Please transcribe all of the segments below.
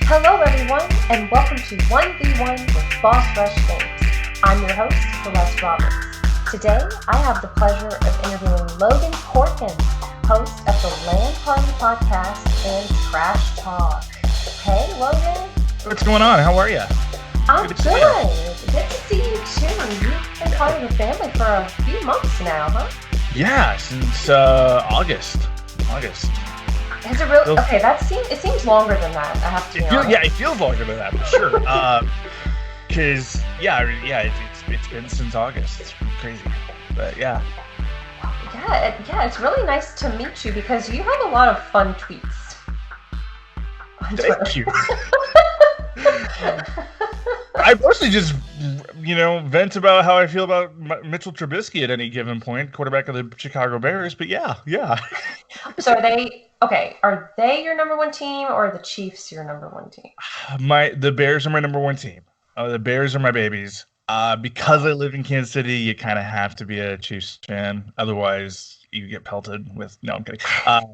Hello everyone, and welcome to 1v1 with Boss Rush Games. I'm your host, Celeste Roberts. Today, I have the pleasure of interviewing Logan Corkins, host of the LAN Party podcast and Trash Talk. Hey, Logan. What's going on? How are you? I'm good. Good to see you too. You've been part of the family for a few months now, huh? Yeah, since August. Has it really? Okay, it seems longer than that. I have to be honest. Yeah, it feels longer than that for sure. Because it's been since August. It's crazy, but yeah. Yeah, it's really nice to meet you because you have a lot of fun tweets on Twitter. Thank you. I mostly just, vent about how I feel about Mitchell Trubisky at any given point, quarterback of the Chicago Bears. But yeah. So are they your number one team, or are the Chiefs your number one team? The Bears are my number one team. The Bears are my babies. Because I live in Kansas City, you kind of have to be a Chiefs fan. Otherwise, you get pelted with. No, I'm kidding.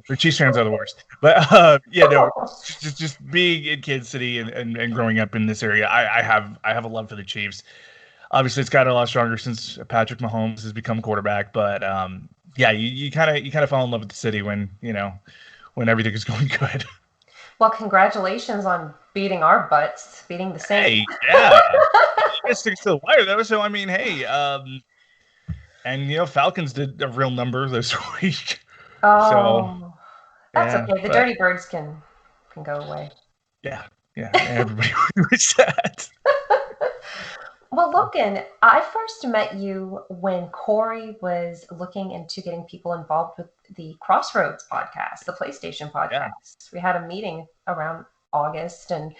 The Chiefs fans are the worst. But just being in Kansas City and growing up in this area, I have a love for the Chiefs. Obviously, it's gotten a lot stronger since Patrick Mahomes has become quarterback. But you kind of fall in love with the city when everything is going good. Well, congratulations on beating our butts, beating the Saints. Hey, yeah. It sticks to the wire though, so I mean, hey, and Falcons did a real number this week. Oh, so, that's okay. The Dirty Birds can go away. Yeah, everybody wish that. Well, Logan, I first met you when Corey was looking into getting people involved with the Crossroads podcast, the PlayStation podcast. Yeah. We had a meeting around August, and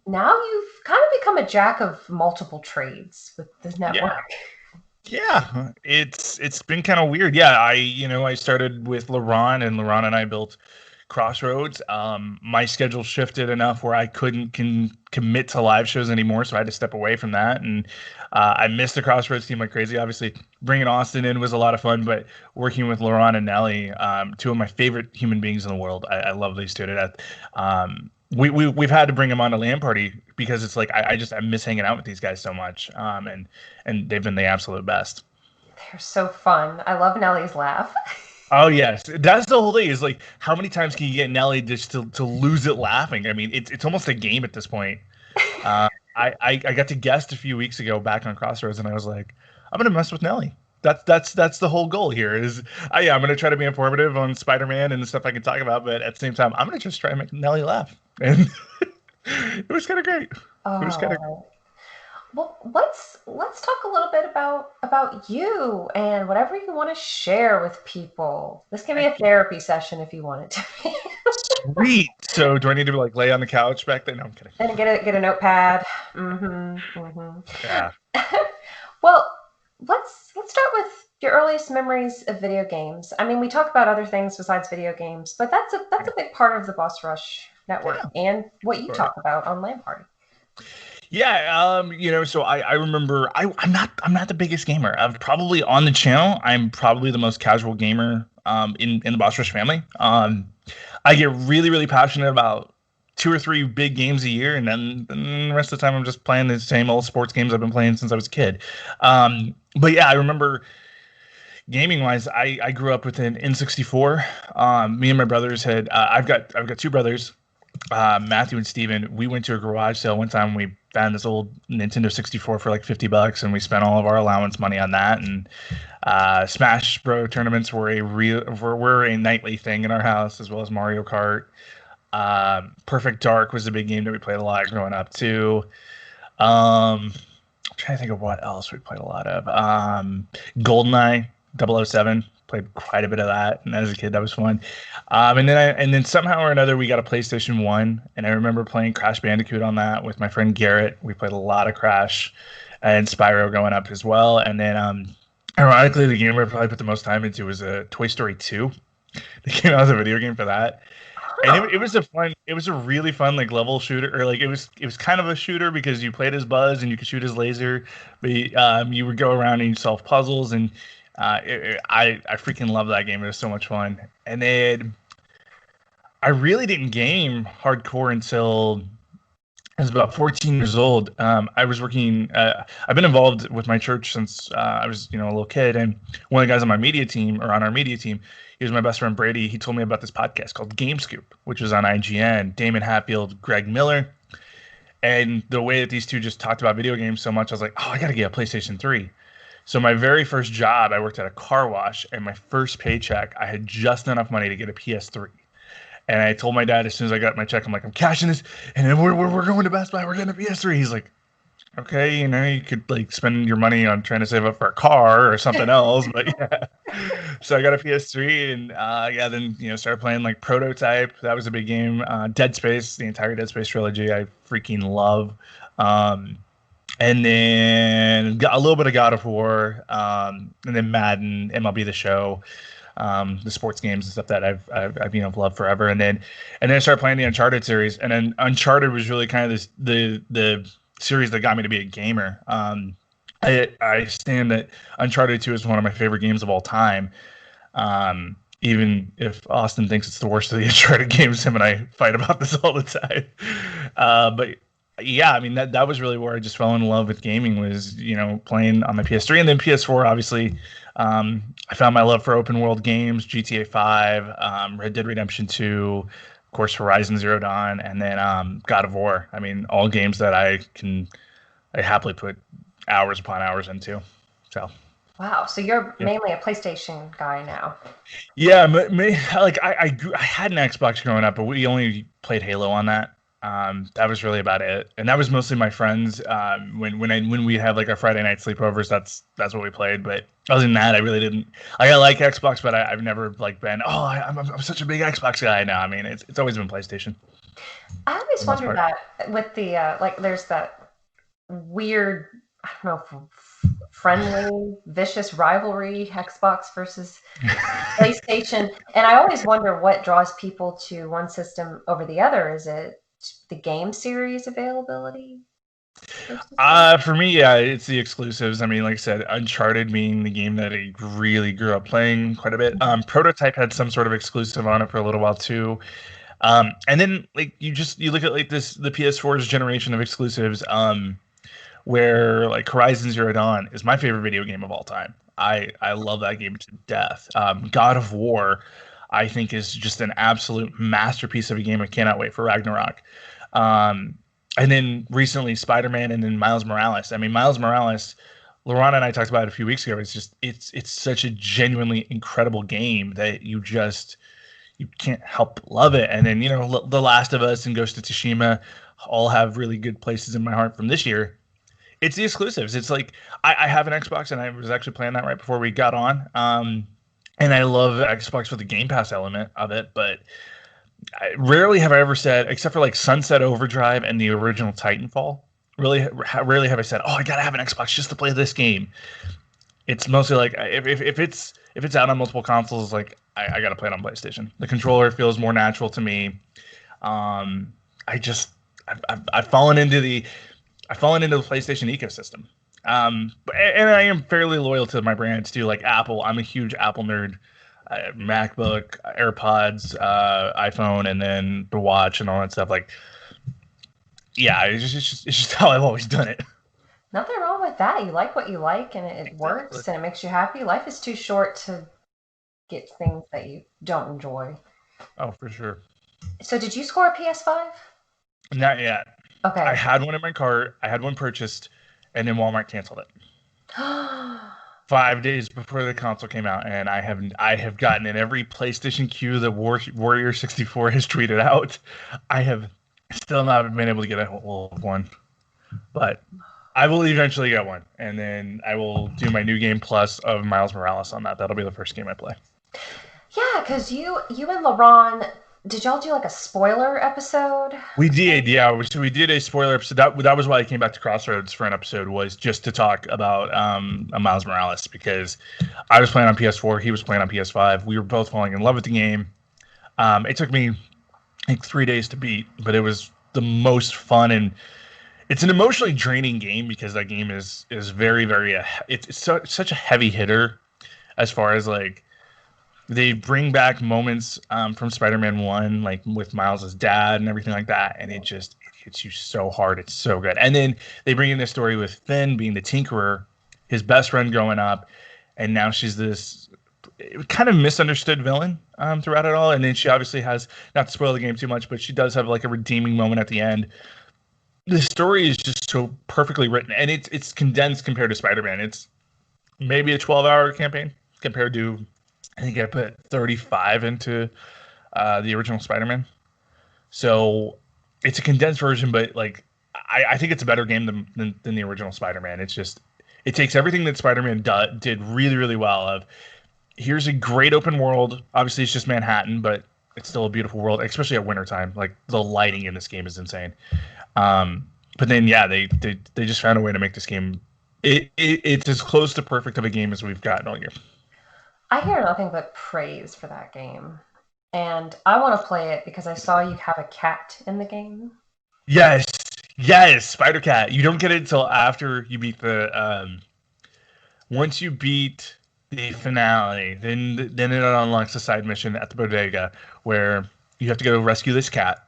now you've kind of become a jack of multiple trades with this network. Yeah, it's been kind of weird. Yeah, I started with LaRon, and LaRon and I built Crossroads. My schedule shifted enough where I couldn't commit to live shows anymore, so I had to step away from that. And I missed the Crossroads team like crazy. Obviously, bringing Austin in was a lot of fun, but working with LaRon and Nelly, two of my favorite human beings in the world. I love these two to death. We've had to bring them on to LAN Party because it's like I miss hanging out with these guys so much. And they've been the absolute best. They're so fun. I love Nelly's laugh. Oh yes, that's the whole thing. Is like, how many times can you get Nelly just to lose it laughing? I mean, it's almost a game at this point. I got to guest a few weeks ago back on Crossroads, and I was like, I'm gonna mess with Nelly. That's the whole goal here. I'm gonna try to be informative on Spider-Man and the stuff I can talk about, but at the same time, I'm gonna just try to make Nelly laugh, and it was kind of great. Oh. It was kind of great. Well, let's talk a little bit about you and whatever you want to share with people. This can be a therapy session if you want it to be. Sweet. So do I need to lay on the couch back there? No, I'm kidding. And get a notepad. Mm-hmm. Yeah. Well, let's start with your earliest memories of video games. I mean, we talk about other things besides video games, but that's a big part of the Boss Rush network and what you talk about on LAN Party. Yeah, so I remember I'm not the biggest gamer. I'm probably on the channel. I'm probably the most casual gamer in the Boss Rush family. I get really, really passionate about 2 or 3 big games a year, and then the rest of the time I'm just playing the same old sports games I've been playing since I was a kid. But yeah, I remember gaming wise, I grew up with an N64. Me and my brothers had I've got 2 brothers. Matthew and Steven, we went to a garage sale one time. We found this old Nintendo 64 for like $50, and we spent all of our allowance money on that. And Smash Bros. Tournaments were a nightly thing in our house, as well as Mario Kart. Perfect Dark was a big game that we played a lot growing up too. I'm trying to think of what else we played a lot of. GoldenEye 007. Played quite a bit of that, and as a kid, that was fun. And then somehow or another, we got a PlayStation 1, and I remember playing Crash Bandicoot on that with my friend Garrett. We played a lot of Crash and Spyro growing up as well. And then, ironically, the game I probably put the most time into was Toy Story 2. They came out as a video game for that, and it was a really fun level shooter, or it was kind of a shooter because you played as Buzz and you could shoot his laser, but you would go around and you solve puzzles and. I freaking love that game. It was so much fun. And then I really didn't game hardcore until I was about 14 years old. I was working. I've been involved with my church since I was, a little kid. And one of the guys on my media team, or on our media team, he was my best friend Brady. He told me about this podcast called Game Scoop, which was on IGN. Damon Hatfield, Greg Miller, and the way that these two just talked about video games so much, I was like, oh, I got to get a PlayStation 3. So my very first job, I worked at a car wash, and my first paycheck, I had just enough money to get a PS3. And I told my dad as soon as I got my check, I'm like, I'm cashing this, and then we're going to Best Buy. We're getting a PS3. He's like, okay, you could like spend your money on trying to save up for a car or something else, but yeah. So I got a PS3, and then started playing like Prototype. That was a big game. Dead Space, the entire Dead Space trilogy, I freaking love. And then got a little bit of God of War, and then Madden, MLB The Show. The sports games and stuff that I've loved forever, and then I started playing the Uncharted series, and then Uncharted was really kind of the series that got me to be a gamer. I stand that Uncharted 2 is one of my favorite games of all time. Even if Austin thinks it's the worst of the Uncharted games, him and I fight about this all the time. But yeah, I mean that was really where I just fell in love with gaming, was playing on my PS3, and then PS4 obviously. I found my love for open world games, GTA 5, Red Dead Redemption 2, of course Horizon Zero Dawn, and then God of War. I mean, all games that I happily put hours upon hours into. So. Wow, so you're mainly a PlayStation guy now. Yeah, like I had an Xbox growing up, but we only played Halo on that. That was really about it, and that was mostly my friends. When we had like our Friday night sleepovers, that's what we played. But other than that, I really didn't. I like Xbox, but I've never like been. Oh, I'm such a big Xbox guy now. I mean, it's always been PlayStation. I always wondered that with the there's that weird, I don't know, friendly, vicious rivalry, Xbox versus PlayStation, and I always wonder what draws people to one system over the other. Is it the game series availability? For me, yeah, it's the exclusives. I mean, like I said, Uncharted being the game that I really grew up playing quite a bit. Prototype had some sort of exclusive on it for a little while too. And then like you look at like the PS4's generation of exclusives, where like Horizon Zero Dawn is my favorite video game of all time. I love that game to death. God of War, I think, is just an absolute masterpiece of a game. I cannot wait for Ragnarok. And then recently Spider-Man, and then Miles Morales. I mean, Miles Morales, Laurent and I talked about it a few weeks ago. It's such a genuinely incredible game that you can't help but love it. And then, The Last of Us and Ghost of Tsushima all have really good places in my heart from this year. It's the exclusives. It's like I have an Xbox, and I was actually playing that right before we got on. And I love Xbox for the Game Pass element of it, but rarely have I ever said, except for like Sunset Overdrive and the original Titanfall, rarely have I said, oh, I gotta have an Xbox just to play this game. It's mostly like if it's out on multiple consoles, like I gotta play it on PlayStation. The controller feels more natural to me. I've fallen into the PlayStation ecosystem. And I am fairly loyal to my brands too, like Apple. I'm a huge Apple nerd. MacBook, AirPods, iPhone, and then the watch and all that stuff. Like, yeah, it's just how I've always done it. Nothing wrong with that. You like what you like, and it works, and it makes you happy. Life is too short to get things that you don't enjoy. Oh, for sure. So did you score a PS5? Not yet. Okay. I had one in my cart. I had one purchased, and then Walmart canceled it. 5 days before the console came out, and I have gotten in every PlayStation queue that Warrior 64 has tweeted out. I have still not been able to get a hold of one, but I will eventually get one, and then I will do my new game plus of Miles Morales on that. That'll be the first game I play. Yeah, because you and LeBron, did y'all do like a spoiler episode? We did, yeah. So we did a spoiler episode. That was why I came back to Crossroads for an episode, was just to talk about Miles Morales, because I was playing on PS4, he was playing on PS5. We were both falling in love with the game. It took me like 3 days to beat, but it was the most fun, and it's an emotionally draining game because that game is very, very. It's such a heavy hitter as far as like they bring back moments from Spider-Man 1, like with Miles' dad and everything like that, and it hits you so hard. It's so good. And then they bring in this story with Finn being the Tinkerer, his best friend growing up, and now she's this kind of misunderstood villain throughout it all. And then she obviously has, not to spoil the game too much, but she does have like a redeeming moment at the end. The story is just so perfectly written, and it's condensed compared to Spider-Man. It's maybe a 12-hour campaign compared to, I think I put 35 into the original Spider-Man. So it's a condensed version, but like I think it's a better game than the original Spider-Man. It's just, it takes everything that Spider-Man did really, really well. Of, here's a great open world. Obviously, it's just Manhattan, but it's still a beautiful world, especially at wintertime. Like, the lighting in this game is insane. But then, yeah, they just found a way to make this game. It's as close to perfect of a game as we've gotten all year. I hear nothing but praise for that game. And I want to play it because I saw you have a cat in the game. Yes, Spider Cat. You don't get it until after you beat the. Once you beat the finale, then it unlocks a side mission at the bodega where you have to go rescue this cat.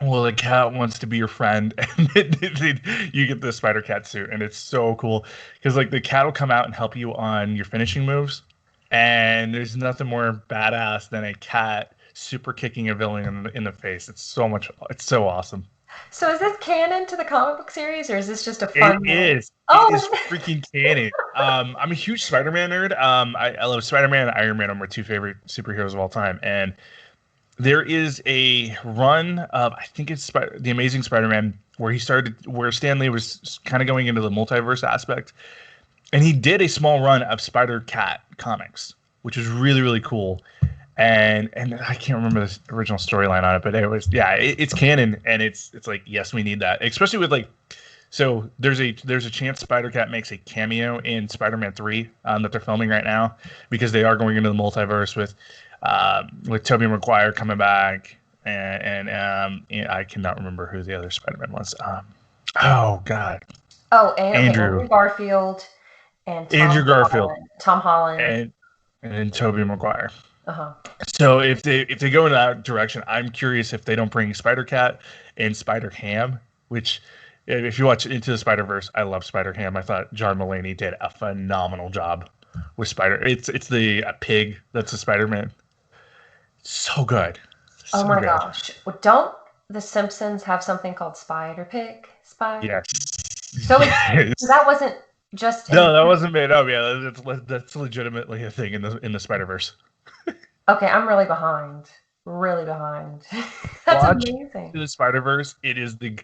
Well, the cat wants to be your friend, and then you get the Spider Cat suit, and it's so cool because like the cat will come out and help you on your finishing moves, and there's nothing more badass than a cat super kicking a villain in the face. It's so awesome. So is this canon to the comic book series, or is this just a It fun? is. Oh, It is freaking canon. I'm a huge Spider-Man nerd. I love Spider-Man and Iron Man are my two favorite superheroes of all time, and there is a run of, I think it's the Amazing Spider-Man, where Stan Lee was kind of going into the multiverse aspect, and he did a small run of Spider-Cat comics, which was really, really cool. And I can't remember the original storyline on it, but it was, yeah, it's canon, and it's like, yes, we need that, especially with like, so there's a chance Spider-Cat makes a cameo in Spider-Man 3 that they're filming right now, because they are going into the multiverse with Tobey Maguire coming back, and I cannot remember who the other Spider-Man was. Oh God. Oh, and Andrew Garfield and Andrew Garfield Tom Holland, and then Tobey Maguire. Uh-huh. So if they go in that direction, I'm curious if they don't bring Spider-Cat and Spider-Ham, which, if you watch Into the Spider-Verse, I love Spider-Ham. I thought John Mulaney did a phenomenal job with Spider. It's the pig that's a Spider-Man. So good. Oh my gosh. Well, don't the Simpsons have something called Spider Pig? Yes. So that wasn't just No, that wasn't made up. Yeah, that's legitimately a thing in the Spider-Verse. Okay, I'm really behind. Really behind. That's amazing. The Spider-Verse, it is they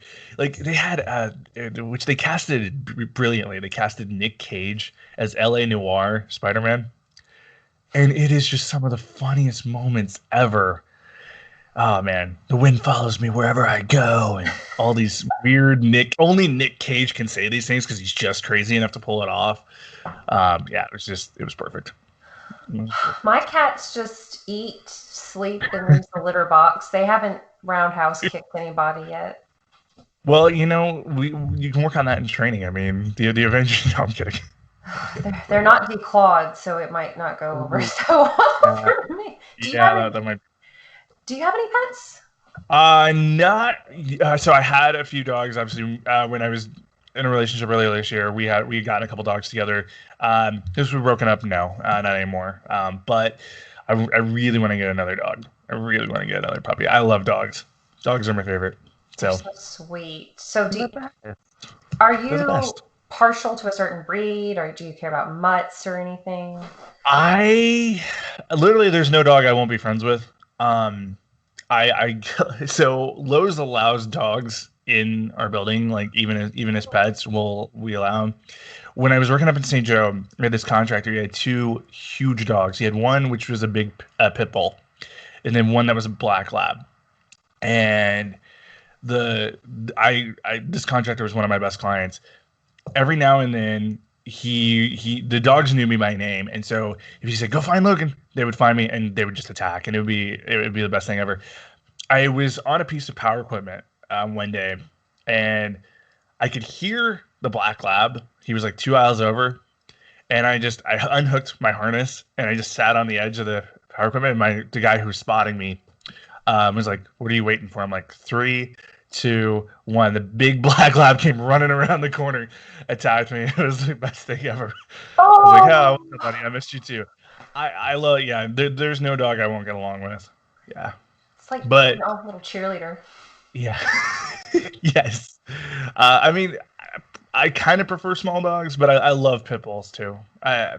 had which they casted brilliantly. They casted Nick Cage as LA Noir Spider-Man. And it is just some of the funniest moments ever. Oh man, the wind follows me wherever I go, and all these weird only Nick Cage can say these things because he's just crazy enough to pull it off. Yeah, it was perfect. My cats just eat, sleep, and use the litter box. They haven't roundhouse kicked anybody yet. Well, you can work on that in training. I mean, the Avengers. No, I'm kidding. They're not declawed, so it might not go over so well for me. Do you have any pets? Not. So I had a few dogs. Obviously, when I was in a relationship earlier this year, we got a couple dogs together. This was broken up. No, not anymore. But I really want to get another dog. I really want to get another puppy. I love dogs. Dogs are my favorite. So sweet. So are you partial to a certain breed, or do you care about mutts or anything? I literally, there's no dog I won't be friends with. So Lowe's allows dogs in our building, like even as pets. We allow them. When I was working up in St. Joe, we had this contractor. He had two huge dogs. He had one which was a big pit bull, and then one that was a black lab. And this contractor was one of my best clients. Every now and then, the dogs knew me by name, and so if he said go find Logan, they would find me and they would just attack, and it would be the best thing ever. I was on a piece of power equipment one day, and I could hear the black lab. He was like 2 aisles over, and I unhooked my harness and I just sat on the edge of the power equipment. The guy who's spotting me was like, "What are you waiting for?" I'm like, 3, 2, 1. The big black lab came running around the corner, attacked me. It was the best thing ever. I was like, "Oh, what's up, buddy? I missed you too." I love, yeah. There's no dog I won't get along with. Yeah, It's like but your own little cheerleader. yeah, yes. I mean, I kind of prefer small dogs, but I love pit bulls too.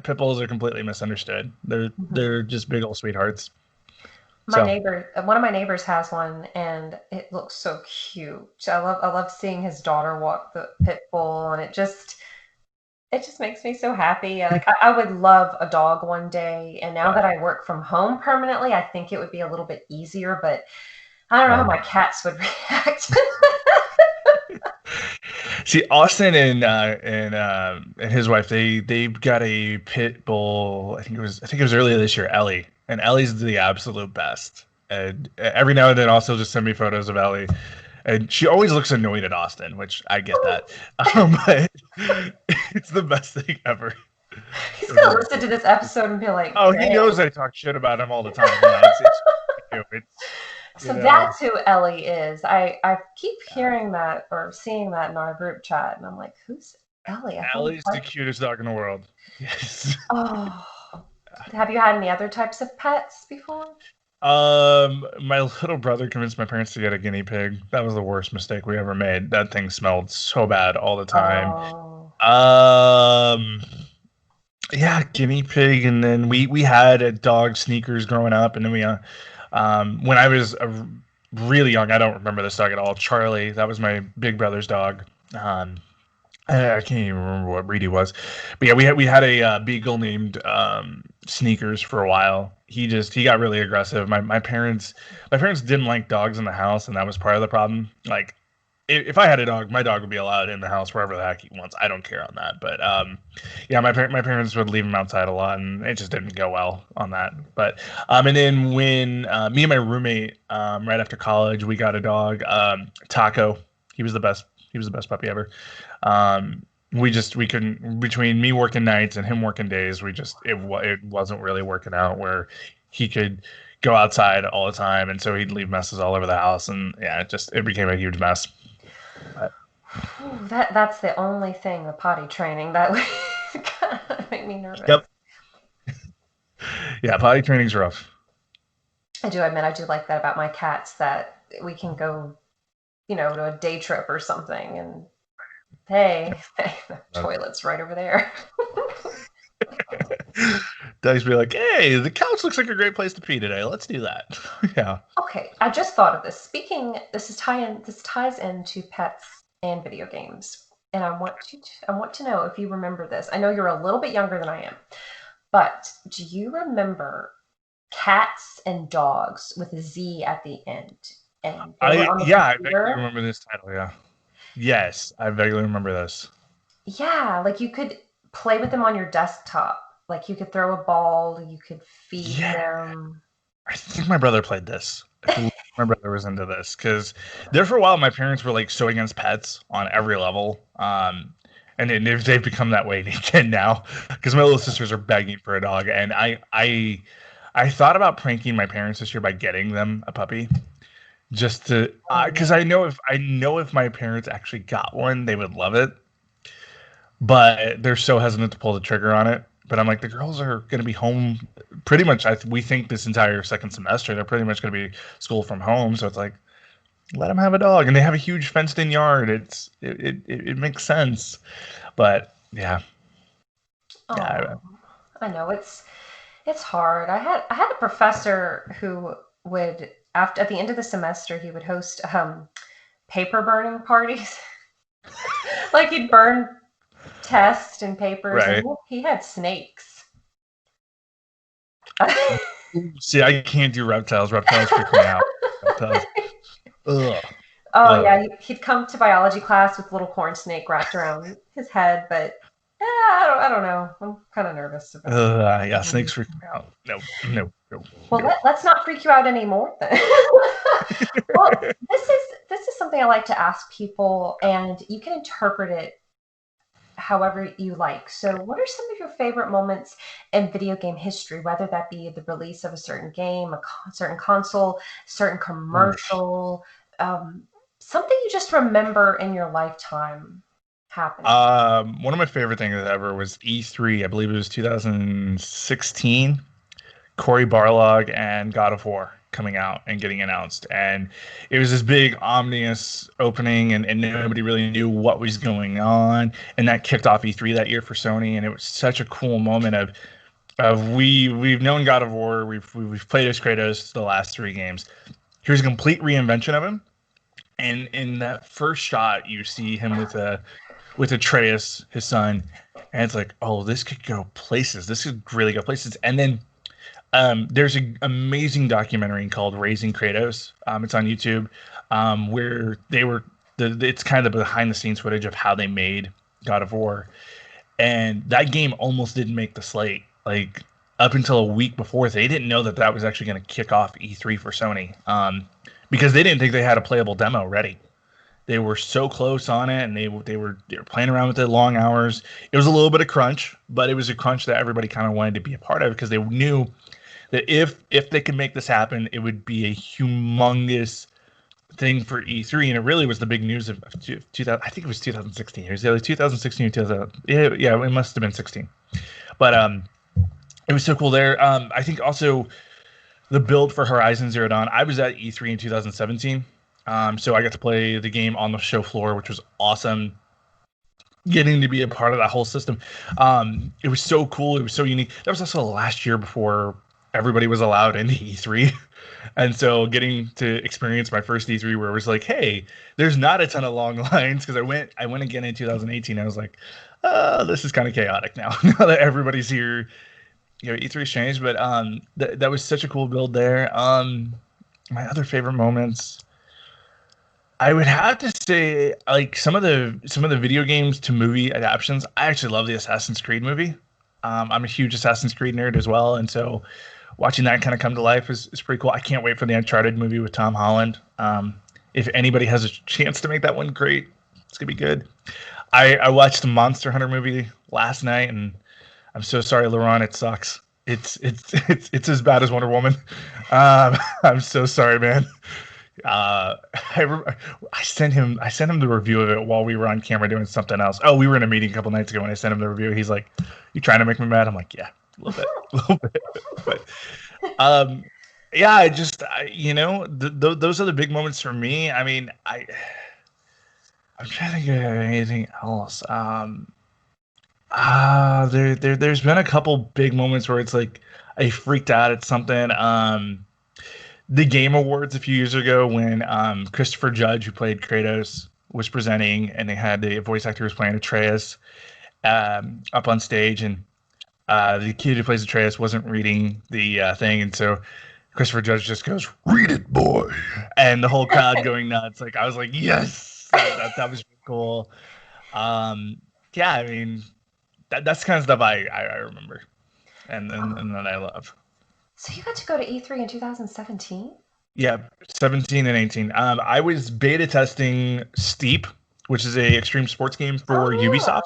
Pit bulls are completely misunderstood. Mhm. They're just big old sweethearts. My So neighbor, one of my neighbors has one, and it looks so cute. I love seeing his daughter walk the pit bull, and it just makes me so happy. I would love a dog one day, and now yeah, that I work from home permanently, I think it would be a little bit easier, but I don't know how right. my cats would react. See, Austin and his wife, they got a pit bull. I think it was earlier this year. Ellie, and Ellie's the absolute best. And every now and then, also just send me photos of Ellie, and she always looks annoyed at Austin, which I get that. But it's the best thing ever. He's It gonna really listen to is. this episode and be like, Oh, he knows "Damn." I talk shit about him all the time. Yeah, it's So that's who Ellie is. I keep hearing that or seeing that in our group chat, and I'm like, who's Ellie? I think. Ellie's the cutest dog in the world. Yes. Oh, have you had any other types of pets before? My little brother convinced my parents to get a guinea pig. That was the worst mistake we ever made. That thing smelled so bad all the time. Oh, Um, yeah, guinea pig, and then we had a dog Sneakers growing up, and then when I was really young, I don't remember this dog at all. Charlie, that was my big brother's dog. Um, I can't even remember what breed he was, but yeah, we had a beagle named Sneakers for a while. He got really aggressive. My parents didn't like dogs in the house, and that was part of the problem. Like if I had a dog, my dog would be allowed in the house wherever the heck he wants. I don't care on that. But yeah, my parents would leave him outside a lot, and it just didn't go well on that. But and then when me and my roommate right after college, we got a dog, Taco. He was the best. He was the best puppy ever. We couldn't, between me working nights and him working days. It wasn't really working out where he could go outside all the time, and so he'd leave messes all over the house, and yeah, it became a huge mess. But, ooh, that's the only thing, the potty training that would kind of make me nervous. yep, yeah, potty training's rough. I do admit I do like that about my cats that we can go, to a day trip or something, and hey, the toilet's right over there. Dogs be like, "Hey, the couch looks like a great place to pee today. Let's do that." Yeah. Okay, I just thought of this. This ties into pets and video games. And I want to know if you remember this. I know you're a little bit younger than I am, but do you remember cats and dogs with a Z at the end? And they were on the I vaguely computer. remember this title. Yeah. Yes, I vaguely remember this. Yeah, like you could play with them on your desktop. Like you could throw a ball, you could feed Yeah, them. I think my brother played this. I believe my brother was into this because there for a while my parents were like so against pets on every level. And then they've become that way again now because my little sisters are begging for a dog, and I thought about pranking my parents this year by getting them a puppy just to Oh because no. I know if my parents actually got one they would love it, but they're so hesitant to pull the trigger on it. But I'm like, the girls are going to be home pretty much. We think this entire second semester they're pretty much going to be school from home. So it's like, let them have a dog, and they have a huge fenced-in yard. It makes sense. But yeah, yeah, Oh, I know it's hard. I had a professor who would after at the end of the semester he would host paper burning parties. Like he'd burn tests and papers, and right. he had snakes. See, I can't do reptiles. Reptiles freak me out. Reptiles. Ugh. Oh Ugh. yeah, he'd come to biology class with a little corn snake wrapped around his head, but yeah, I don't know. I'm kind of nervous about it. Yeah, snakes freak me out. No, no, no, Well, no. let's not freak you out anymore then. Well, this is something I like to ask people, and you can interpret it however you like. So, what are some of your favorite moments in video game history, whether that be the release of a certain game, certain console, certain Oof. commercial, um, something you just remember in your lifetime happening? One of my favorite things ever was E3. I believe it was 2016. Cory Barlog and God of War coming out and getting announced. And it was this big ominous opening, and nobody really knew what was going on. And that kicked off E3 that year for Sony. And it was such a cool moment of we've known God of War, we've played as Kratos the last three games. Here's a complete reinvention of him. And in that first shot, you see him with Atreus, his son, and it's like, oh, this could go places. This could really go places. And then there's an amazing documentary called Raising Kratos. It's on YouTube, where they were. It's kind of the behind the scenes footage of how they made God of War, and that game almost didn't make the slate. Like up until a week before, they didn't know that that was actually going to kick off E3 for Sony, because they didn't think they had a playable demo ready. They were so close on it, and they were playing around with it long hours. It was a little bit of crunch, but it was a crunch that everybody kind of wanted to be a part of because they knew that if they could make this happen, it would be a humongous thing for E3, and it really was the big news of 2000. I think it was 2016. It was either 2016 or 2000. Yeah, it must have been 16. But it was so cool there. I think also the build for Horizon Zero Dawn. I was at E3 in 2017, so I got to play the game on the show floor, which was awesome. Getting to be a part of that whole system, it was so cool. It was so unique. That was also the last year before everybody was allowed into E3. And so getting to experience my first E3 where it was like, hey, there's not a ton of long lines, because I went again in 2018. I was like, this is kind of chaotic now. Now that everybody's here, E3's changed, but that was such a cool build there. My other favorite moments, I would have to say, like some of the video games to movie adaptations. I actually love the Assassin's Creed movie. I'm a huge Assassin's Creed nerd as well, and so watching that kind of come to life is pretty cool. I can't wait for the Uncharted movie with Tom Holland. If anybody has a chance to make that one, great. It's gonna be good. I watched the Monster Hunter movie last night, and I'm so sorry, Laurent. It sucks. It's as bad as Wonder Woman. I'm so sorry, man. Uh, I, I sent him the review of it while we were on camera doing something else. Oh, we were in a meeting a couple nights ago, and I sent him the review. He's like, "You trying to make me mad?" I'm like, "Yeah, a little bit, a little bit." But um, yeah, those are the big moments for me. I mean, I'm trying to think of anything else. There's been a couple big moments where it's like I freaked out at something. The Game Awards a few years ago when Christopher Judge, who played Kratos, was presenting, and they had the voice actor who was playing Atreus up on stage, and the kid who plays Atreus wasn't reading the thing, and so Christopher Judge just goes, "Read it, boy," and the whole crowd going nuts. Like I was like, "Yes, that was really cool." Yeah, I mean, that's the kind of stuff I remember, and that I love. So you got to go to E3 in 2017? Yeah, 17 and 18. I was beta testing Steep, which is a extreme sports game for Oh, Ubisoft.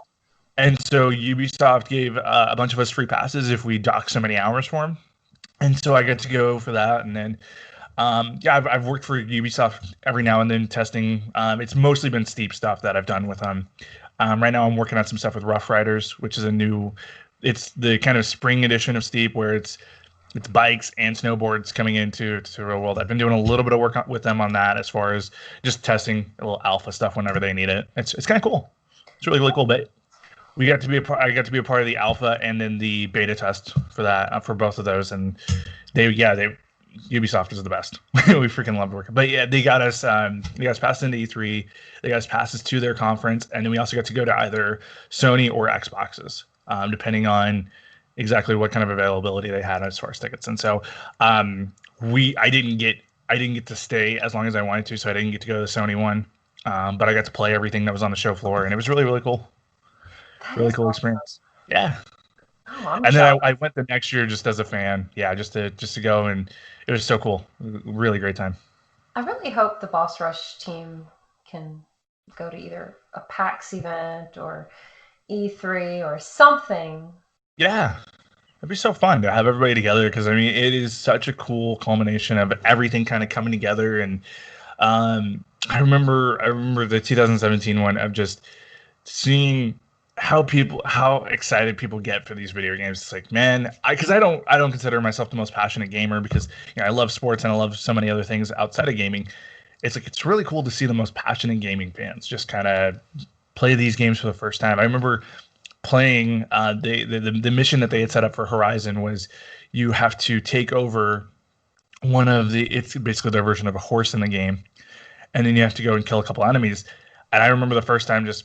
And so Ubisoft gave a bunch of us free passes if we docked so many hours for them. And so I got to go for that. And then, yeah, I've worked for Ubisoft every now and then testing. It's mostly been Steep stuff that I've done with them. Right now I'm working on some stuff with Rough Riders, which is it's the kind of spring edition of Steep where it's bikes and snowboards coming into to real world. I've been doing a little bit of work with them on that as far as just testing a little alpha stuff whenever they need it. It's kind of cool. It's really cool. But we got to be a part. I got to be a part of the alpha and then the beta test for that for both of those. And they Ubisoft is the best. We freaking love working. But yeah, they got us passed into E3. They got us passes to their conference, and then we also got to go to either Sony or Xboxes, depending on exactly what kind of availability they had as far as tickets. And so I didn't get to stay as long as I wanted to, so I didn't get to go to the Sony one. But I got to play everything that was on the show floor, and it was really cool. that Really is cool awesome. experience. Yeah. Oh, I'm And then jealous. I went the next year just as a fan. Yeah, just to go, and it was so cool. Really great time. I really hope the Boss Rush team can go to either a PAX event or E3 or something. Yeah, it'd be so fun to have everybody together because I mean it is such a cool culmination of everything kind of coming together. And I remember the 2017 one of just seeing how excited people get for these video games. It's like, man, because I don't consider myself the most passionate gamer because I love sports and I love so many other things outside of gaming. It's like it's really cool to see the most passionate gaming fans just kind of play these games for the first time. I remember playing the mission that they had set up for Horizon was you have to take over it's basically their version of a horse in the game, and then you have to go and kill a couple enemies. And I remember the first time just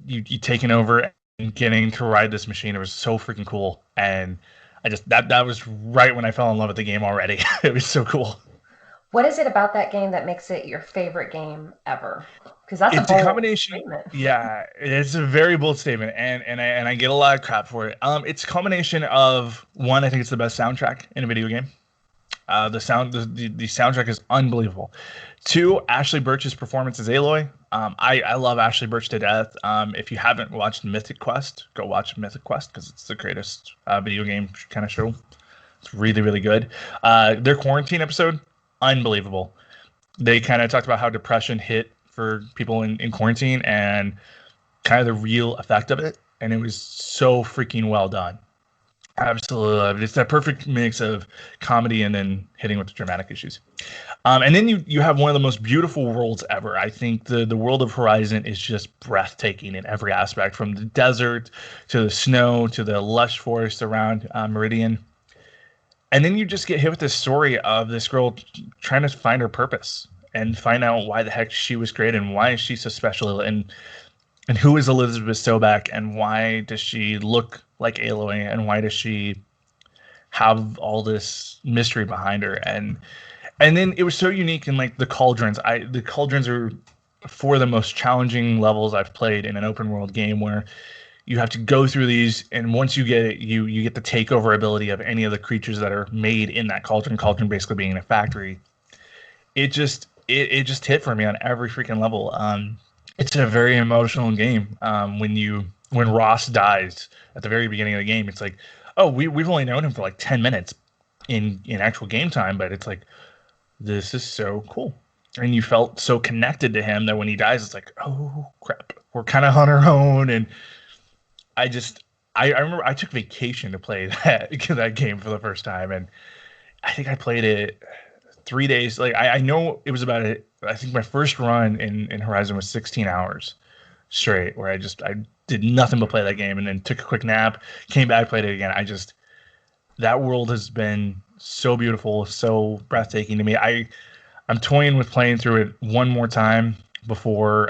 you taking over and getting to ride this machine. It was so freaking cool, and I just that was right when I fell in love with the game already. It was so cool. What is it about that game that makes it your favorite game ever? Because that's a It's a bold combination. statement. Yeah, it's a very bold statement, and I get a lot of crap for it. It's a combination of one. I think it's the best soundtrack in a video game. The soundtrack is unbelievable. Two, Ashley Birch's performance as Aloy. I love Ashley Birch to death. If you haven't watched Mythic Quest, go watch Mythic Quest because it's the greatest video game kind of show. It's really, really good. Their quarantine episode, unbelievable. They kind of talked about how depression hit for people in quarantine and kind of the real effect of it. And it was so freaking well done. Absolutely love it. It's that perfect mix of comedy and then hitting with the dramatic issues. And then you have one of the most beautiful worlds ever. I think the world of Horizon is just breathtaking in every aspect, from the desert to the snow to the lush forest around Meridian. And then you just get hit with this story of this girl trying to find her purpose and find out why the heck she was created and why is she so special and who is Elizabeth Sobek and why does she look like Aloy and why does she have all this mystery behind her. And then it was so unique in like the cauldrons. The cauldrons are four of the most challenging levels I've played in an open world game, where you have to go through these, and once you get it, you get the takeover ability of any of the creatures that are made in that cauldron. Cauldron basically being a factory. It just hit for me on every freaking level. It's a very emotional game. When Ross dies at the very beginning of the game, it's like, oh, we've only known him for like 10 minutes in actual game time, but it's like, this is so cool. And you felt so connected to him that when he dies, it's like, oh crap, we're kind of on our own. And I remember I took vacation to play that game for the first time, and I think I played it 3 days. Like I know it was about it. I think my first run in Horizon was 16 hours straight, where I did nothing but play that game, and then took a quick nap, came back, played it again. That world has been so beautiful, so breathtaking to me. I'm toying with playing through it one more time before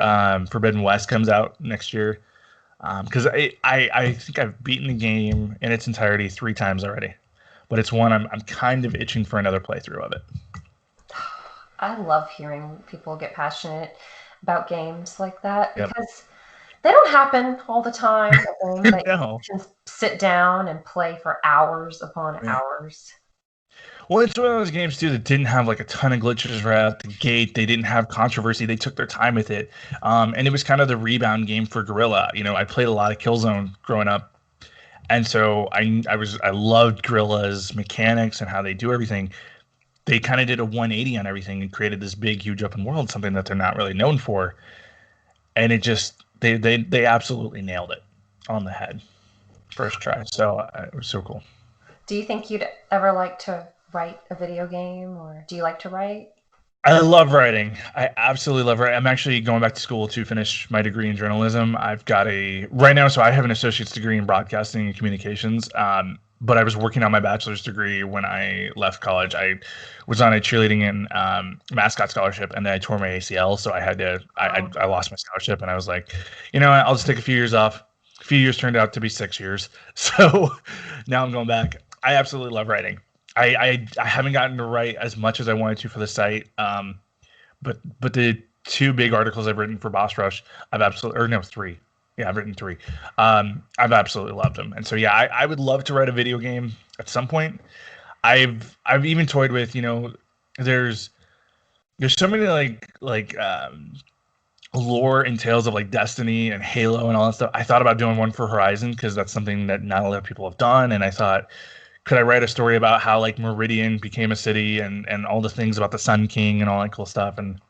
Forbidden West comes out next year, because I think I've beaten the game in its entirety 3 times already, but it's one I'm kind of itching for another playthrough of it. I love hearing people get passionate about games like that Yep. because they don't happen all the time. A game that No. you can sit down and play for hours upon Right. hours. Well, it's one of those games too that didn't have like a ton of glitches right out the gate. They didn't have controversy. They took their time with it, and it was kind of the rebound game for Guerrilla. I played a lot of Killzone growing up, and so I loved Guerrilla's mechanics and how they do everything. They kind of did a 180 on everything and created this big, huge open world, something that they're not really known for, and it just they absolutely nailed it on the head first try. So it was so cool. Do you think you'd ever like to write a video game, or do you like to write? I love writing. I absolutely love writing. I'm actually going back to school to finish my degree in journalism. I've got right now, so I have an associate's degree in broadcasting and communications. But I was working on my bachelor's degree when I left college. I was on a cheerleading and mascot scholarship, and then I tore my ACL, so I lost my scholarship, and I was like, I'll just take a few years off. A few years turned out to be 6 years, so now I'm going back. I absolutely love writing. I haven't gotten to write as much as I wanted to for the site, but the 2 big articles I've written for Boss Rush, I've absolutely, or no, 3. Yeah, I've written 3. I've absolutely loved them, and so yeah, I would love to write a video game at some point. I've even toyed with, there's so many like lore and tales of like Destiny and Halo and all that stuff. I thought about doing one for Horizon because that's something that not a lot of people have done. And I thought, could I write a story about how like Meridian became a city and all the things about the Sun King and all that cool stuff? And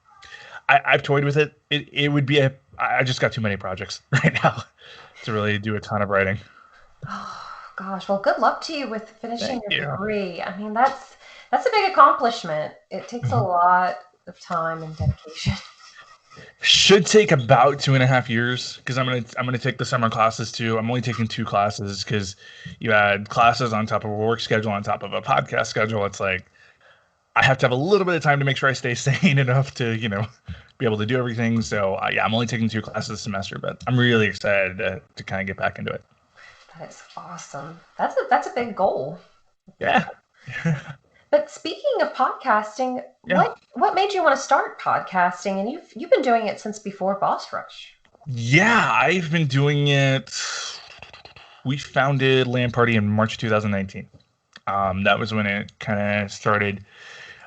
I've toyed with it. It would be I just got too many projects right now to really do a ton of writing. Oh gosh, well, good luck to you with finishing Thank your you. degree. I mean, that's a big accomplishment. It takes a lot of time and dedication. Should take about 2.5 years because I'm gonna take the summer classes too. I'm only taking 2 classes because you add classes on top of a work schedule on top of a podcast schedule. It's like I have to have a little bit of time to make sure I stay sane enough to be able to do everything. So yeah, I'm only taking 2 classes a semester, but I'm really excited to kind of get back into it. That is awesome. That's a big goal. Yeah. But speaking of podcasting, Yeah. what made you want to start podcasting? And you've been doing it since before Boss Rush. Yeah, I've been doing it. We founded LAN Party in March 2019. That was when it kind of started.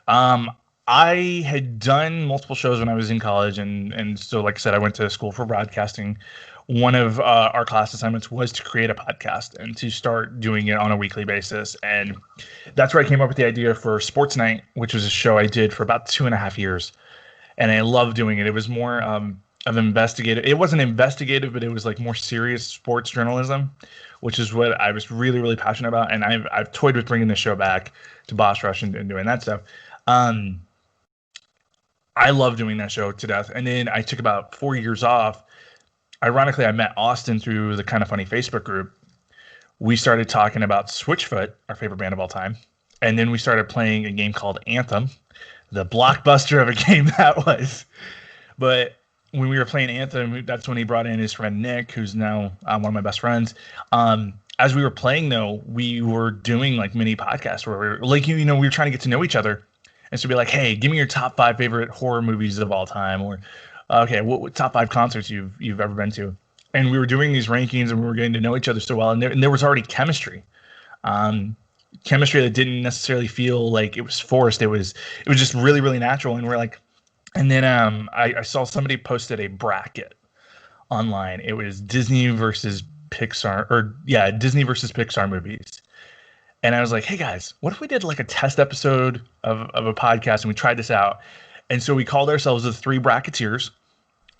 Um, I had done multiple shows when I was in college, and so like I said, I went to school for broadcasting. One of our class assignments was to create a podcast and to start doing it on a weekly basis, and that's where I came up with the idea for Sports Night, which was a show I did for about 2.5 years, and I loved doing it. It was more of investigative. It wasn't investigative, but it was like more serious sports journalism, which is what I was really, really passionate about. And I've toyed with bringing the show back to Boss Rush and doing that stuff. Um, I love doing that show to death. And then I took about 4 years off. Ironically, I met Austin through the Kind of Funny Facebook group. We started talking about Switchfoot, our favorite band of all time. And then we started playing a game called Anthem, the blockbuster of a game that was. But when we were playing Anthem, that's when he brought in his friend Nick, who's now one of my best friends. As we were playing, though, we were doing like mini podcasts where we were like, we were trying to get to know each other. And so be like, hey, give me your top 5 favorite horror movies of all time, or okay, what top 5 concerts you've ever been to. And we were doing these rankings, and we were getting to know each other so well, and there was already chemistry. Chemistry that didn't necessarily feel like it was forced. It was just really, really natural. And we're like, and then I saw somebody posted a bracket online. It was Disney versus Pixar movies. And I was like, hey guys, what if we did like a test episode of a podcast and we tried this out? And so we called ourselves the Three Bracketeers.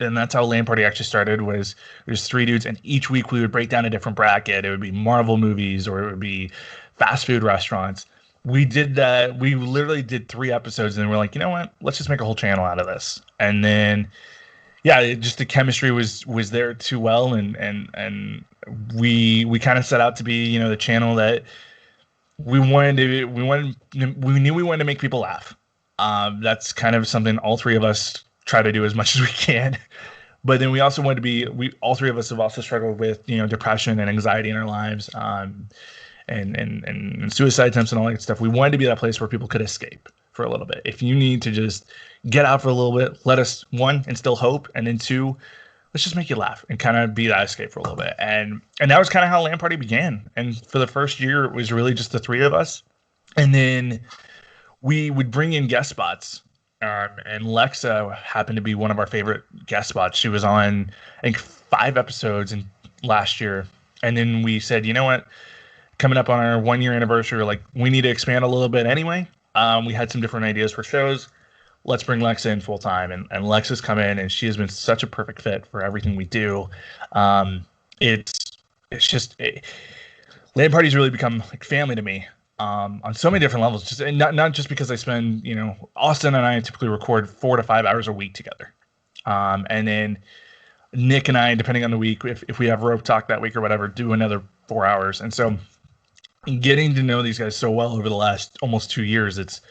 And that's how LAN Party actually started. Was there's 3 dudes, and each week we would break down a different bracket. It would be Marvel movies, or it would be fast food restaurants. We did that. We literally did 3 episodes, and we're like, you know what? Let's just make a whole channel out of this. And then, yeah, just the chemistry was there too well, and we kind of set out to be, the channel that we knew we wanted to make people laugh. That's kind of something all 3 of us try to do as much as we can. But then we also wanted to be, all 3 of us have also struggled with, depression and anxiety in our lives, and suicide attempts and all that stuff. We wanted to be that place where people could escape for a little bit. If you need to just get out for a little bit, let us, 1, instill hope, and then 2, let's just make you laugh and kind of be that escape for a little bit. And that was kind of how LAN Party began. And for the first year, it was really just the 3 of us. And then we would bring in guest spots. And Lexa happened to be one of our favorite guest spots. She was on, I think, 5 episodes last year. And then we said, you know what? Coming up on our 1-year anniversary, like, we need to expand a little bit anyway. We had some different ideas for shows. Let's bring Lexa in full time. And Lexa's come in, and she has been such a perfect fit for everything we do. It's just LAN Party's really become like family to me. On so many different levels, just not just because I spend, Austin and I typically record 4 to 5 hours a week together. And then Nick and I, depending on the week, if we have rope talk that week or whatever, do another 4 hours. And so getting to know these guys so well over the last almost 2 years, it's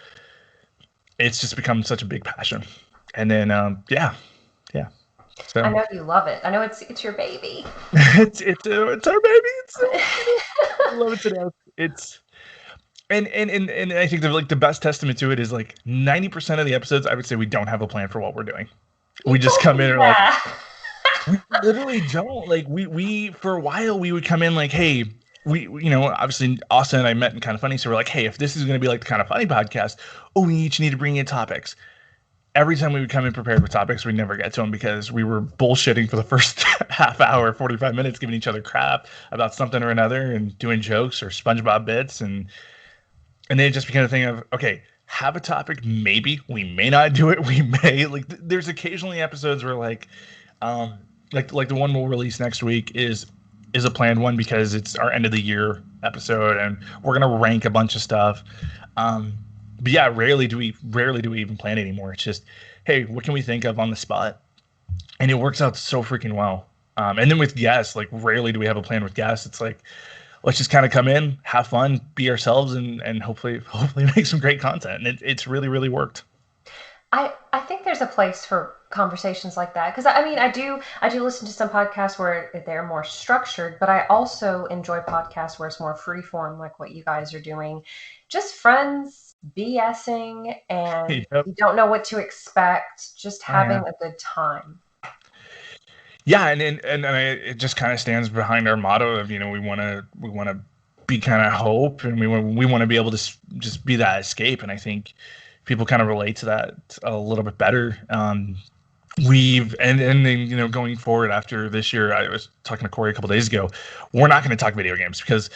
just become such a big passion. And then, yeah. So I know you love it. I know it's your baby. it's our baby. I love it today. It's, And I think the best testament to it is like 90% of the episodes, I would say we don't have a plan for what we're doing. We just come in and like, we literally don't. Like we for a while we would come in like, hey, we obviously Austin and I met in Kind of Funny, so we're like, hey, if this is going to be like the Kind of Funny podcast, we each need to bring in topics. every time we would come in prepared with topics, we'd never get to them because we were bullshitting for the first half hour, 45 minutes, giving each other crap about something or another and doing jokes or SpongeBob bits. And then it just became a thing of, okay, have a topic. Maybe we may not do it. We may there's occasionally episodes where like the one we'll release next week is a planned one because it's our end of the year episode and we're going to rank a bunch of stuff. But yeah, rarely do we even plan anymore. It's just, hey, what can we think of on the spot? And it works out so freaking well. And then with guests, like rarely do we have a plan with guests. It's like, let's just kind of come in, have fun, be ourselves, and hopefully make some great content. And it's really, really worked. I think there's a place for conversations like that because I mean I do listen to some podcasts where they're more structured, but I also enjoy podcasts where it's more free form, like what you guys are doing, just friends BSing and Yep. you don't know what to expect, just having a good time. Yeah, and it just kind of stands behind our motto of, you know, we want to be kind of hope, and we want to be able to just be that escape. And I think people kind of relate to that a little bit better. We've and then, you know, going forward after this year, I was talking to Corey a couple days ago. We're not going to talk video games because,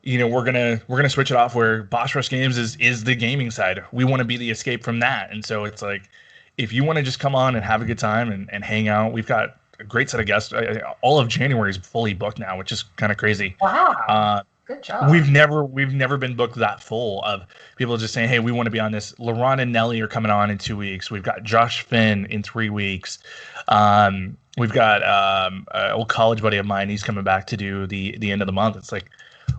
you know, we're gonna switch it off where Boss Rush Games is the gaming side. We want to be the escape from that. And so it's like, if you want to just come on and have a good time and hang out, we've got a great set of guests. All of January is fully booked now, which is kind of crazy. Wow. Good job. We've never been booked that full of people just saying, hey, we want to be on this. LaRon and Nelly are coming on in 2 weeks. We've got Josh Finn in 3 weeks. We've got an old college buddy of mine. He's coming back to do the end of the month. It's like,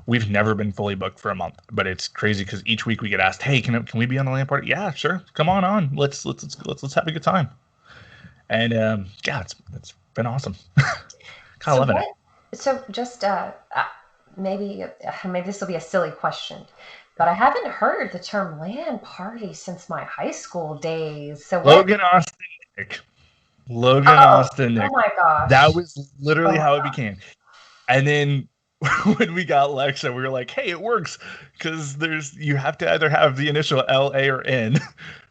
we've never been fully booked for a month, but it's crazy because each week we get asked, hey, can we be on the LAN party? Yeah, sure. Come on. Let's have a good time. And yeah, it's been awesome. Kind of loving it. So just maybe this will be a silly question, but I haven't heard the term LAN party since my high school days. So Logan Austin Nick. Oh my gosh. That was literally how it became. And then when we got Lexa, we were like, hey, it works because you have to either have the initial L, A, or N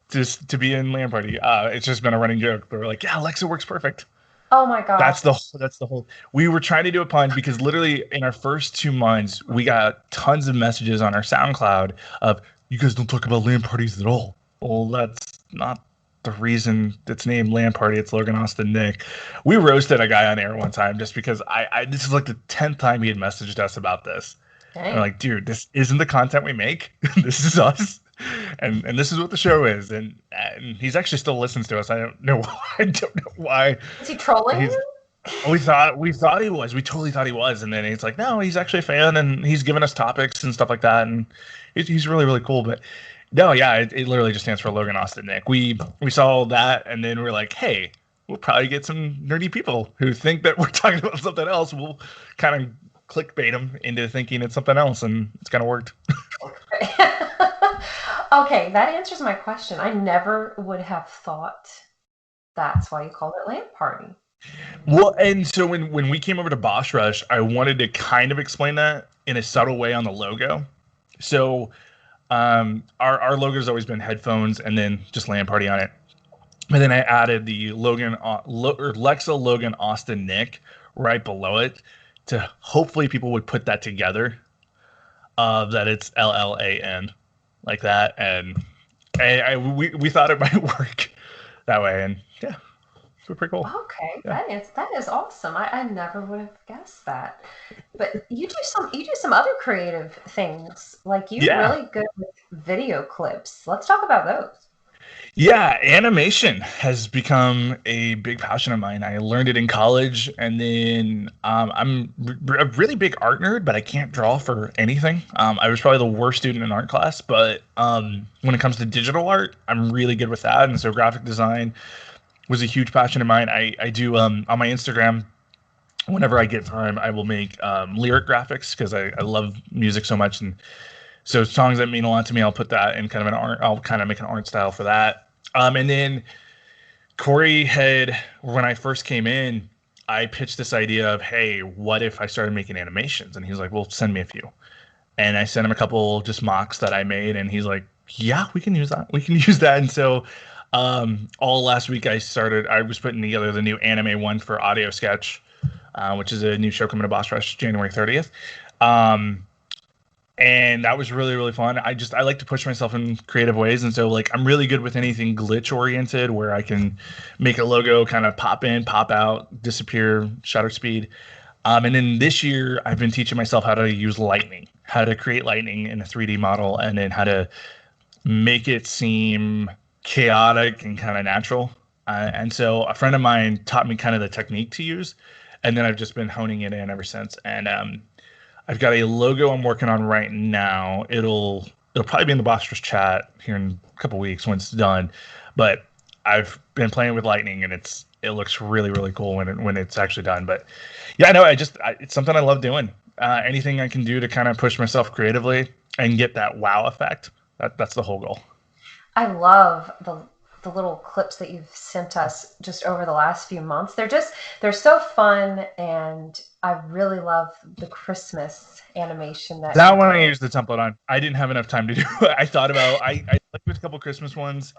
just to be in LAN party. It's just been a running joke. We're like, yeah, Lexa works perfect. Oh my god. That's the whole. We were trying to do a pun because literally in our first 2 months, we got tons of messages on our SoundCloud of, you guys don't talk about LAN parties at all. Well, that's not the reason it's named LAN party. It's Logan Austin Nick. We roasted a guy on air one time just because this is like the 10th time he had messaged us about this. We're like, dude, this isn't the content we make. This is us. And this is what the show is, and he's actually still listens to us. I don't know why. Is he trolling you? We thought he was. We totally thought he was, and then he's like, no, he's actually a fan, and he's giving us topics and stuff like that, and he's really, really cool. But no, yeah, it literally just stands for Logan Austin Nick. We saw that, and then we're like, hey, we'll probably get some nerdy people who think that we're talking about something else. We'll kind of clickbait them into thinking it's something else, and it's kind of worked. Okay, that answers my question. I never would have thought that's why you called it LAN party. Well, and so when we came over to Boss Rush, I wanted to kind of explain that in a subtle way on the logo. So our logo's always been headphones and then just LAN party on it. And then I added the Lexa Logan Austin Nick right below it to hopefully people would put that together, that it's LLAN. Like that, and we thought it might work that way, and yeah, it's pretty cool. Okay, yeah. that is awesome. I never would have guessed that. But you do some other creative things, like you're really good with video clips. Let's talk about those. Yeah, animation has become a big passion of mine. I learned it in college, and then I'm a really big art nerd, but I can't draw for anything. I was probably the worst student in art class, but when it comes to digital art, I'm really good with that. And so graphic design was a huge passion of mine. I do on my Instagram, whenever I get time, I will make lyric graphics because I love music so much. And so songs that mean a lot to me, I'll put that in kind of an art. I'll kind of make an art style for that. And then Corey when I first came in, I pitched this idea of, hey, what if I started making animations? And he's like, well, send me a few. And I sent him a couple just mocks that I made, and he's like, yeah, we can use that. We can use that. And so All last week I was putting together the new anime one for Audio Sketch, which is a new show coming to Boss Rush January 30th. And that was really, really fun. I like to push myself in creative ways. And so like, I'm really good with anything glitch oriented where I can make a logo kind of pop in, pop out, disappear, shutter speed. And then this year I've been teaching myself how to use lightning, how to create lightning in a 3D model, and then how to make it seem chaotic and kind of natural. And so a friend of mine taught me kind of the technique to use, and then I've just been honing it in ever since. And I've got a logo I'm working on right now. It'll probably be in the Bostress chat here in a couple weeks when it's done. But I've been playing with lightning, and it looks really, really cool when it's actually done. But yeah, no, it's something I love doing. Anything I can do to kind of push myself creatively and get that wow effect. That's the whole goal. I love the little clips that you've sent us just over the last few months. They're so fun, and I really love the Christmas animation that one I used the template on. I didn't have enough time to do it. I thought about I played with a couple Christmas ones.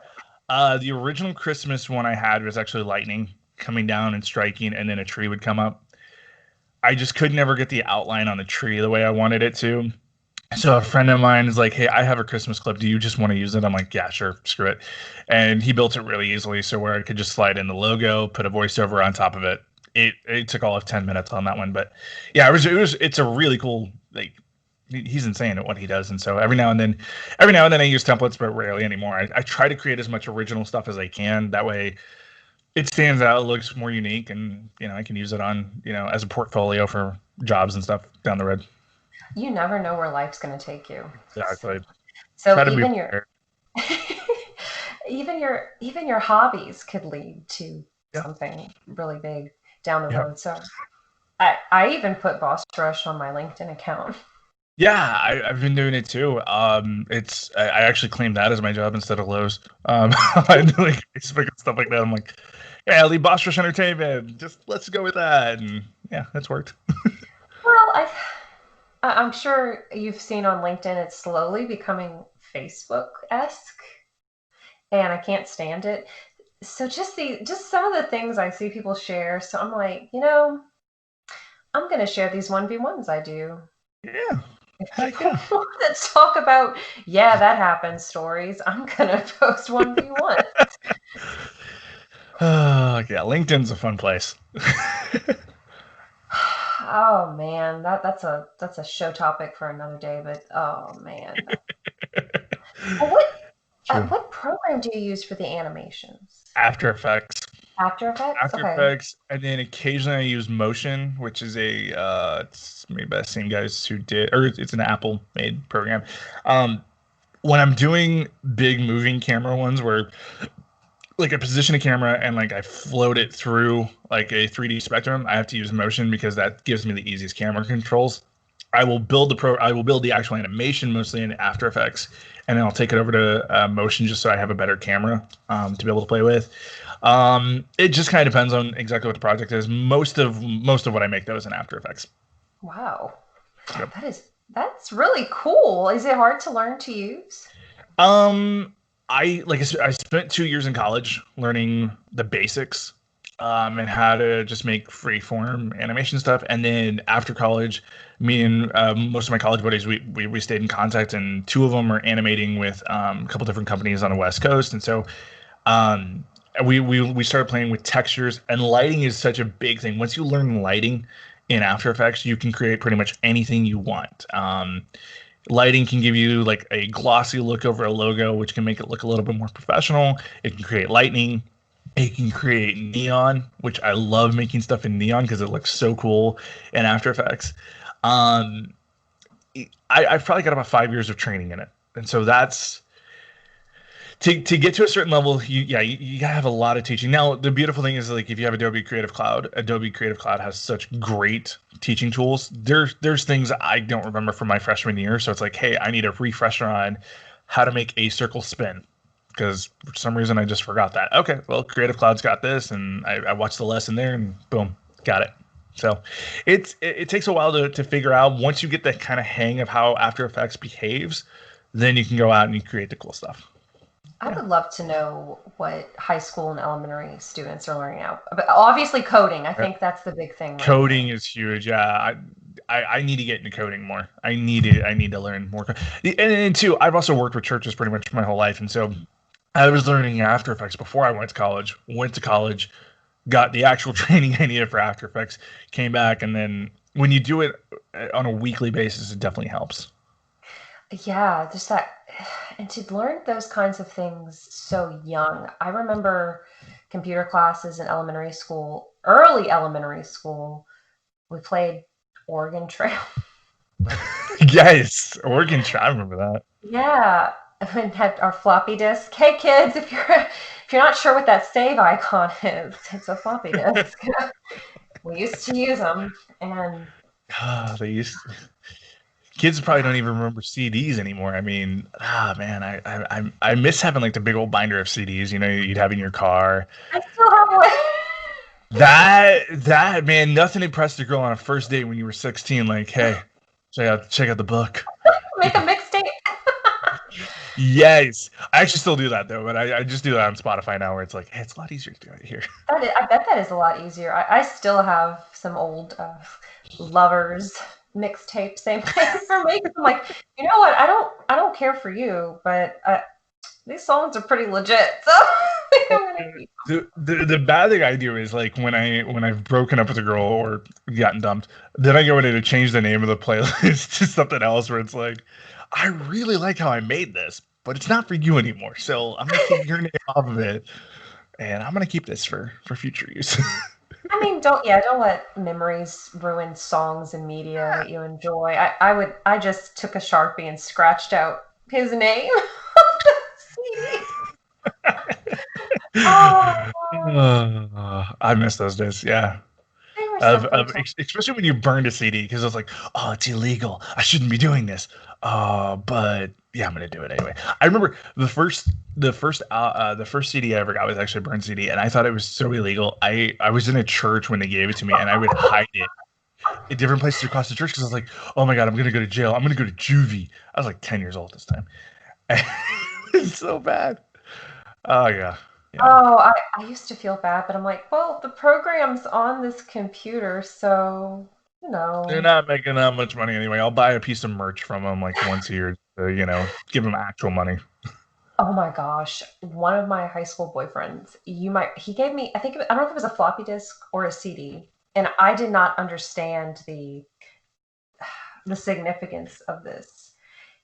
The original Christmas one I had was actually lightning coming down and striking, and then a tree would come up. I just could never get the outline on the tree the way I wanted it to. So a friend of mine is like, hey, I have a Christmas clip. Do you just want to use it? I'm like, yeah, sure. Screw it. And he built it really easily. So where I could just slide in the logo, put a voiceover on top of it. It took all of 10 minutes on that one. But yeah, it's a really cool, like, he's insane at what he does. And so every now and then I use templates, but rarely anymore. I try to create as much original stuff as I can. That way it stands out, it looks more unique, and, I can use it on, as a portfolio for jobs and stuff down the road. You never know where life's going to take you. Exactly. So even your hobbies could lead to something really big down the road. So I even put Boss Rush on my LinkedIn account. Yeah, I've been doing it too. I actually claimed that as my job instead of Lowe's. I do like Facebook and stuff like that. I'm like, yeah, I'll leave Boss Rush Entertainment. Just let's go with that, and yeah, that's worked. Well, I'm sure you've seen on LinkedIn, it's slowly becoming Facebook-esque, and I can't stand it. So just some of the things I see people share. So I'm like, I'm going to share these 1v1s I do. Yeah. If people want to talk about, that happened stories, I'm going to post 1v1. Yeah, LinkedIn's a fun place. Oh man, that's a show topic for another day. But oh man, what program do you use for the animations? After Effects. After Effects. After Effects, and then occasionally I use Motion, which is it's made by the same guys who did, or it's an Apple-made program. When I'm doing big moving camera ones where like I position a camera and like I float it through like a 3D spectrum, I have to use Motion because that gives me the easiest camera controls. I will build the actual animation mostly in After Effects, and then I'll take it over to Motion just so I have a better camera to be able to play with. It just kind of depends on exactly what the project is. Most of what I make though is in After Effects. Wow, yep. That's really cool. Is it hard to learn to use? I spent 2 years in college learning the basics and how to just make freeform animation stuff. And then after college, me and most of my college buddies, we stayed in contact, and 2 of them are animating with a couple different companies on the West Coast. And so we started playing with textures, and lighting is such a big thing. Once you learn lighting in After Effects, you can create pretty much anything you want. Lighting can give you like a glossy look over a logo, which can make it look a little bit more professional. It can create lightning. It can create neon, which I love making stuff in neon because it looks so cool in After Effects. I've probably got about 5 years of training in it. And so that's to get to a certain level, you gotta have a lot of teaching. Now, the beautiful thing is, like, if you have Adobe Creative Cloud has such great teaching tools. There's things I don't remember from my freshman year, so it's like, hey, I need a refresher on how to make a circle spin, because for some reason I just forgot that. Okay, well, Creative Cloud's got this, and I watched the lesson there, and boom, got it. So it takes a while to figure out. Once you get the kind of hang of how After Effects behaves, then you can go out and you create the cool stuff. I would love to know what high school and elementary students are learning now. But obviously, coding. I Yeah. think that's the big thing right now. Coding is huge. Yeah, I need to get into coding more. I need to learn more. And two, I've also worked with churches pretty much my whole life, and so I was learning After Effects before I went to college. Went to college, got the actual training I needed for After Effects, came back, and then when you do it on a weekly basis, it definitely helps. Yeah, just that, and to learn those kinds of things so young. I remember computer classes in elementary school, early elementary school. We played Oregon Trail. Yes, Oregon. I remember that. Yeah, and had our floppy disk. Hey kids, if you're not sure what that save icon is, it's a floppy disk. We used to use them, and They used kids probably don't even remember CDs anymore. I mean, man, I miss having like the big old binder of CDs. You know, you'd have in your car. I still have one. That man, nothing impressed a girl on a first date when you were 16. Like, hey, check out the book. Make a mixtape. Yes, I actually still do that though, but I just do that on Spotify now, where it's like, hey, it's a lot easier to do it here. I bet that is a lot easier. I still have some old lovers mixtapes. Same thing for me. I'm like, you know what? I don't care for you, but these songs are pretty legit. So I'm gonna keep. The bad thing I do is like when I've broken up with a girl or gotten dumped, then I go in to change the name of the playlist to something else where it's like, I really like how I made this, but it's not for you anymore. So I'm gonna take your name off of it, and I'm gonna keep this for future use. I mean, don't let memories ruin songs and media that you enjoy. I just took a Sharpie and scratched out his name. Oh, I miss those days. Yeah. they were simply fun. Especially when you burned a CD because it's like, oh, it's illegal. I shouldn't be doing this. But yeah, I'm gonna do it anyway. I remember the first CD I ever got was actually a burned CD, and I thought it was so illegal. I was in a church when they gave it to me, and I would hide it in different places across the church because I was like, oh my god, I'm gonna go to jail. I'm gonna go to juvie. I was like 10 years old this time. It's so bad. Oh yeah, yeah. Oh, I used to feel bad, but I'm like, well, the program's on this computer, so you They're know. not making that much money anyway. I'll buy a piece of merch from them like once a year to, give them actual money. Oh my gosh, one of my high school boyfriends, he gave me, I don't know if it was a floppy disk or a CD, and I did not understand the significance of this.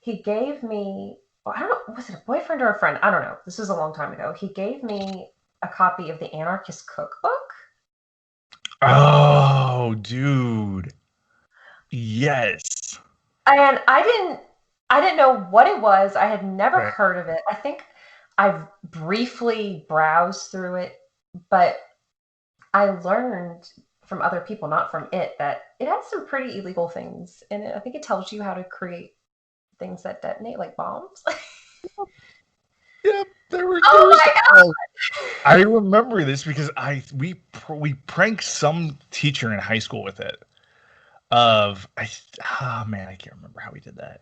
He gave me, well, I don't know, was it a boyfriend or a friend? I don't know. This was a long time ago. He gave me a copy of the Anarchist Cookbook. Oh, dude. Yes. And I didn't know what it was. I had never Right. heard of it. I think I briefly browsed through it, but I learned from other people, not from it, that it has some pretty illegal things in it. I think it tells you how to create things that detonate, like bombs. Yep. There Oh was. my Oh, I remember this because we pranked some teacher in high school with it. Oh man, I can't remember how we did that.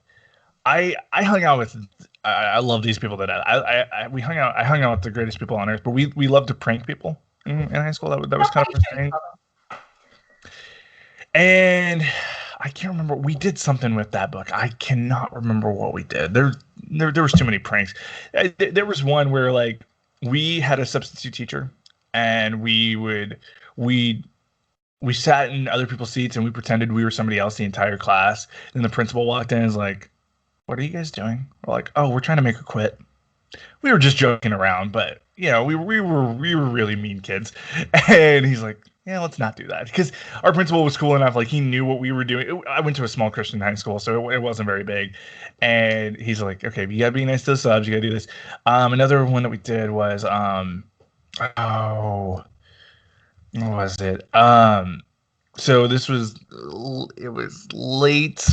I hung out with. I love these people that we hung out. I hung out with the greatest people on earth, but we loved to prank people in high school. That was kind of frustrating. And I can't remember. We did something with that book. I cannot remember what we did. There was too many pranks. There was one where like we had a substitute teacher, and we we sat in other people's seats and we pretended we were somebody else the entire class. And the principal walked in and was like, "What are you guys doing?" We're like, "Oh, we're trying to make her quit." We were just joking around, but we were really mean kids. And he's like, yeah, let's not do that, because our principal was cool enough, like he knew what we were doing. I went to a small Christian high school, so it wasn't very big. And he's like, okay, you gotta be nice to the subs, you gotta do this. Another one that we did was oh, what was it? So it was late.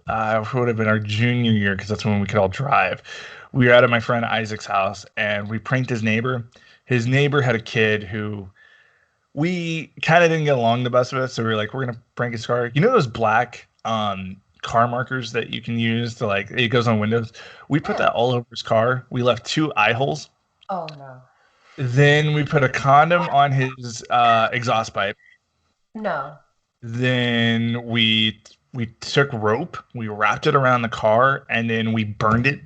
It would have been our junior year because that's when we could all drive. We were out at my friend Isaac's house and we pranked his neighbor. His neighbor had a kid who we kind of didn't get along the best with, so we were like, we're gonna prank his car. You know those black car markers that you can use to like it goes on windows. We put Yeah. that all over his car. We left 2 eye holes. Oh no. Then we put a condom on his exhaust pipe. No. Then we took rope, we wrapped it around the car, and then we burned it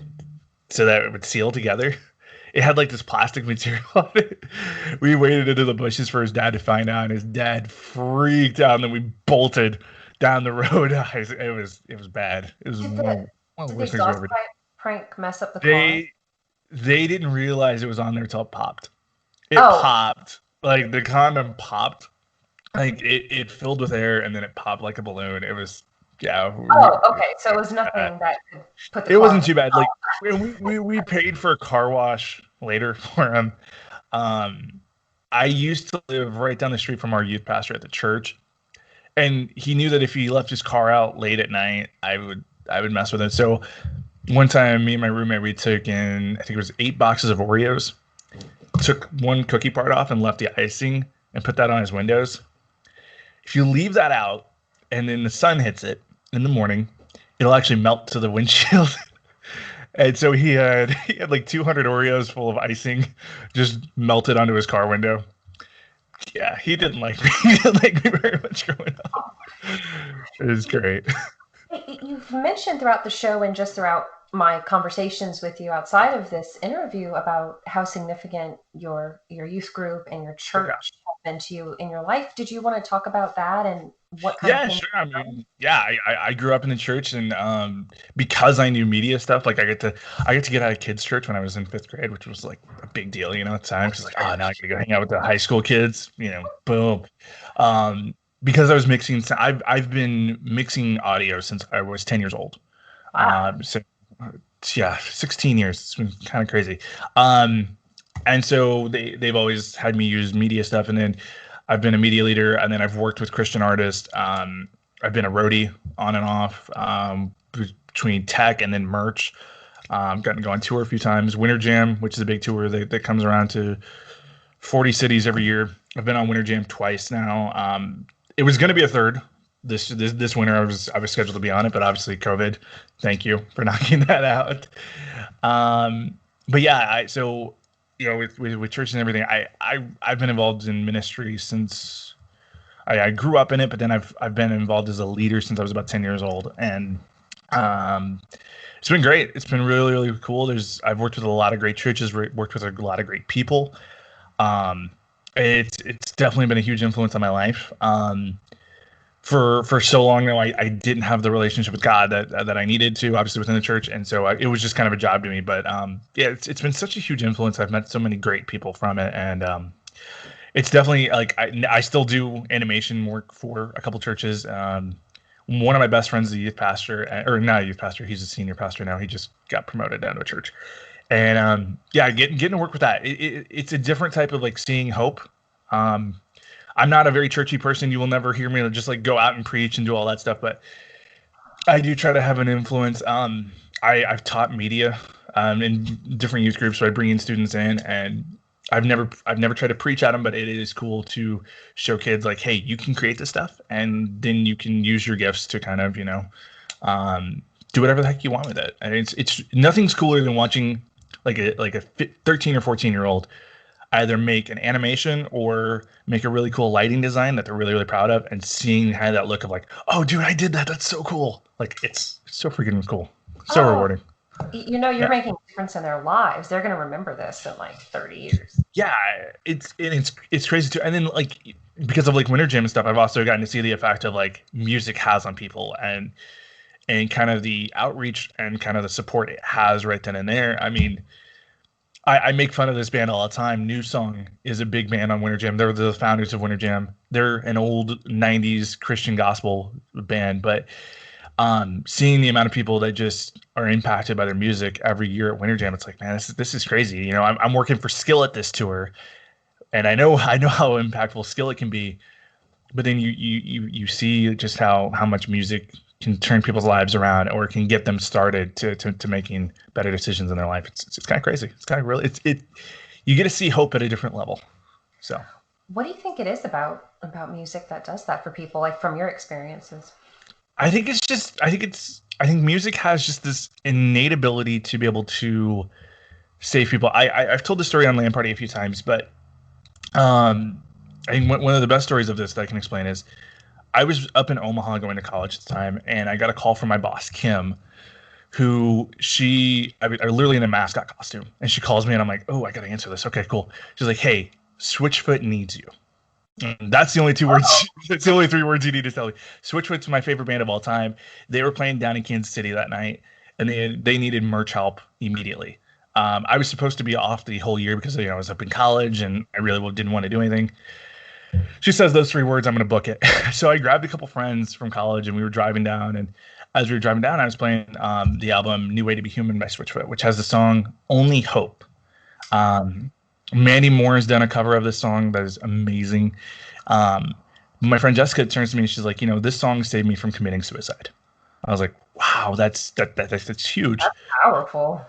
so that it would seal together. It had like this plastic material on it. We waited into the bushes for his dad to find out, and his dad freaked out. And then we bolted down the road. It was bad. It was Did one the of the did the worst things we exhaust ever did. pipe prank mess up the car? They didn't realize it was on there until it popped. It Oh. popped like the condom popped. Like it filled with air and then it popped like a balloon. It was yeah. Oh, okay. So it was nothing that could put the It car wasn't on. too bad. Like we paid for a car wash later for him. Um, I used to live right down the street from our youth pastor at the church, and he knew that if he left his car out late at night, I would mess with it. So one time, me and my roommate we took in I think it was 8 boxes of Oreos, took one cookie part off and left the icing and put that on his windows. If you leave that out and then the sun hits it in the morning, it'll actually melt to the windshield. And so he had like 200 Oreos full of icing just melted onto his car window. Yeah, he didn't like me. He didn't like me very much growing up. It was great. You've mentioned throughout the show and just throughout my conversations with you outside of this interview about how significant your youth group and your Yeah. church have been to you in your life. Did you want to talk about that and what kind of Yeah, things sure. I mean, yeah, I grew up in the church, and because I knew media stuff, like I get to get out of kids' church when I was in 5th grade, which was like a big deal, at the time. Because like, oh, now I got to go hang out with the high school kids, boom. Because I was mixing, I've been mixing audio since I was 10 years old. wow. So yeah, 16 years. It's been kind of crazy. Um, and so they've always had me use media stuff, and then I've been a media leader, and then I've worked with Christian artists. I've been a roadie on and off between tech and then merch. Gotten to go on tour a few times. Winter Jam, which is a big tour that comes around to 40 cities every year. I've been on Winter Jam twice now. It was going to be a third this winter. I was scheduled to be on it, but obviously COVID. Thank you for knocking that out. But yeah, so with church and everything, I've been involved in ministry since I grew up in it, but then I've been involved as a leader since I was about 10 years old, and um, it's been great. It's been really really cool. I've worked with a lot of great churches, worked with a lot of great people. Um, it's definitely been a huge influence on my life. For so long now, I didn't have the relationship with God that I needed to, obviously within the church, and so it was just kind of a job to me. But yeah, it's been such a huge influence. I've met so many great people from it, and it's definitely like I still do animation work for a couple churches. One of my best friends is a youth pastor, or not a youth pastor. He's a senior pastor now. He just got promoted down to a church, and yeah, getting to work with that. It's a different type of like seeing hope. I'm not a very churchy person. You will never hear me just like go out and preach and do all that stuff, but I do try to have an influence. I've taught media in different youth groups, so I bring in students in, and I've never tried to preach at them, but it is cool to show kids like, hey, you can create this stuff, and then you can use your gifts to kind of do whatever the heck you want with it. And it's nothing's cooler than watching like a 13 or 14-year-old either make an animation or make a really cool lighting design that they're really really proud of, and seeing how that look of like, oh dude, I did that, that's so cool. Like it's so freaking cool, so rewarding. You're Yeah. making a difference in their lives. They're going to remember this in like 30 years. Yeah, it's crazy too. And then like because of like Winter Gym and stuff, I've also gotten to see the effect of like music has on people, and kind of the outreach and kind of the support it has right then and there. I mean, I make fun of this band all the time. New Song is a big band on Winter Jam. They're the founders of Winter Jam. They're an old 90s Christian gospel band, but seeing the amount of people that just are impacted by their music every year at Winter Jam, it's like, man, this is crazy. I'm working for Skillet this tour, and I know how impactful Skillet can be, but then you see just how much music can turn people's lives around or can get them started to making better decisions in their life. It's kind of crazy. It's kind of really you get to see hope at a different level. So What do you think it is about music that does that for people, like from your experiences? I think music has just this innate ability to be able to save people. I've told this story on LAN Party a few times, but um, I think one of the best stories of this that I can explain is I was up in Omaha going to college at the time, and I got a call from my boss, Kim, who I literally in a mascot costume, and she calls me, and I'm like, oh, I got to answer this. Okay, cool. She's like, hey, Switchfoot needs you. And that's the only two words. That's the only three words you need to tell me. Switchfoot's my favorite band of all time. They were playing down in Kansas City that night, and they needed merch help immediately. I was supposed to be off the whole year because I was up in college and I really didn't want to do anything. She says those three words, I'm going to book it. So I grabbed a couple friends from college and we were driving down. And as we were driving down, I was playing the album New Way to Be Human by Switchfoot, which has the song Only Hope. Mandy Moore has done a cover of this song that is amazing. My friend Jessica turns to me and she's like, this song saved me from committing suicide. I was like, wow, that's huge. That's powerful.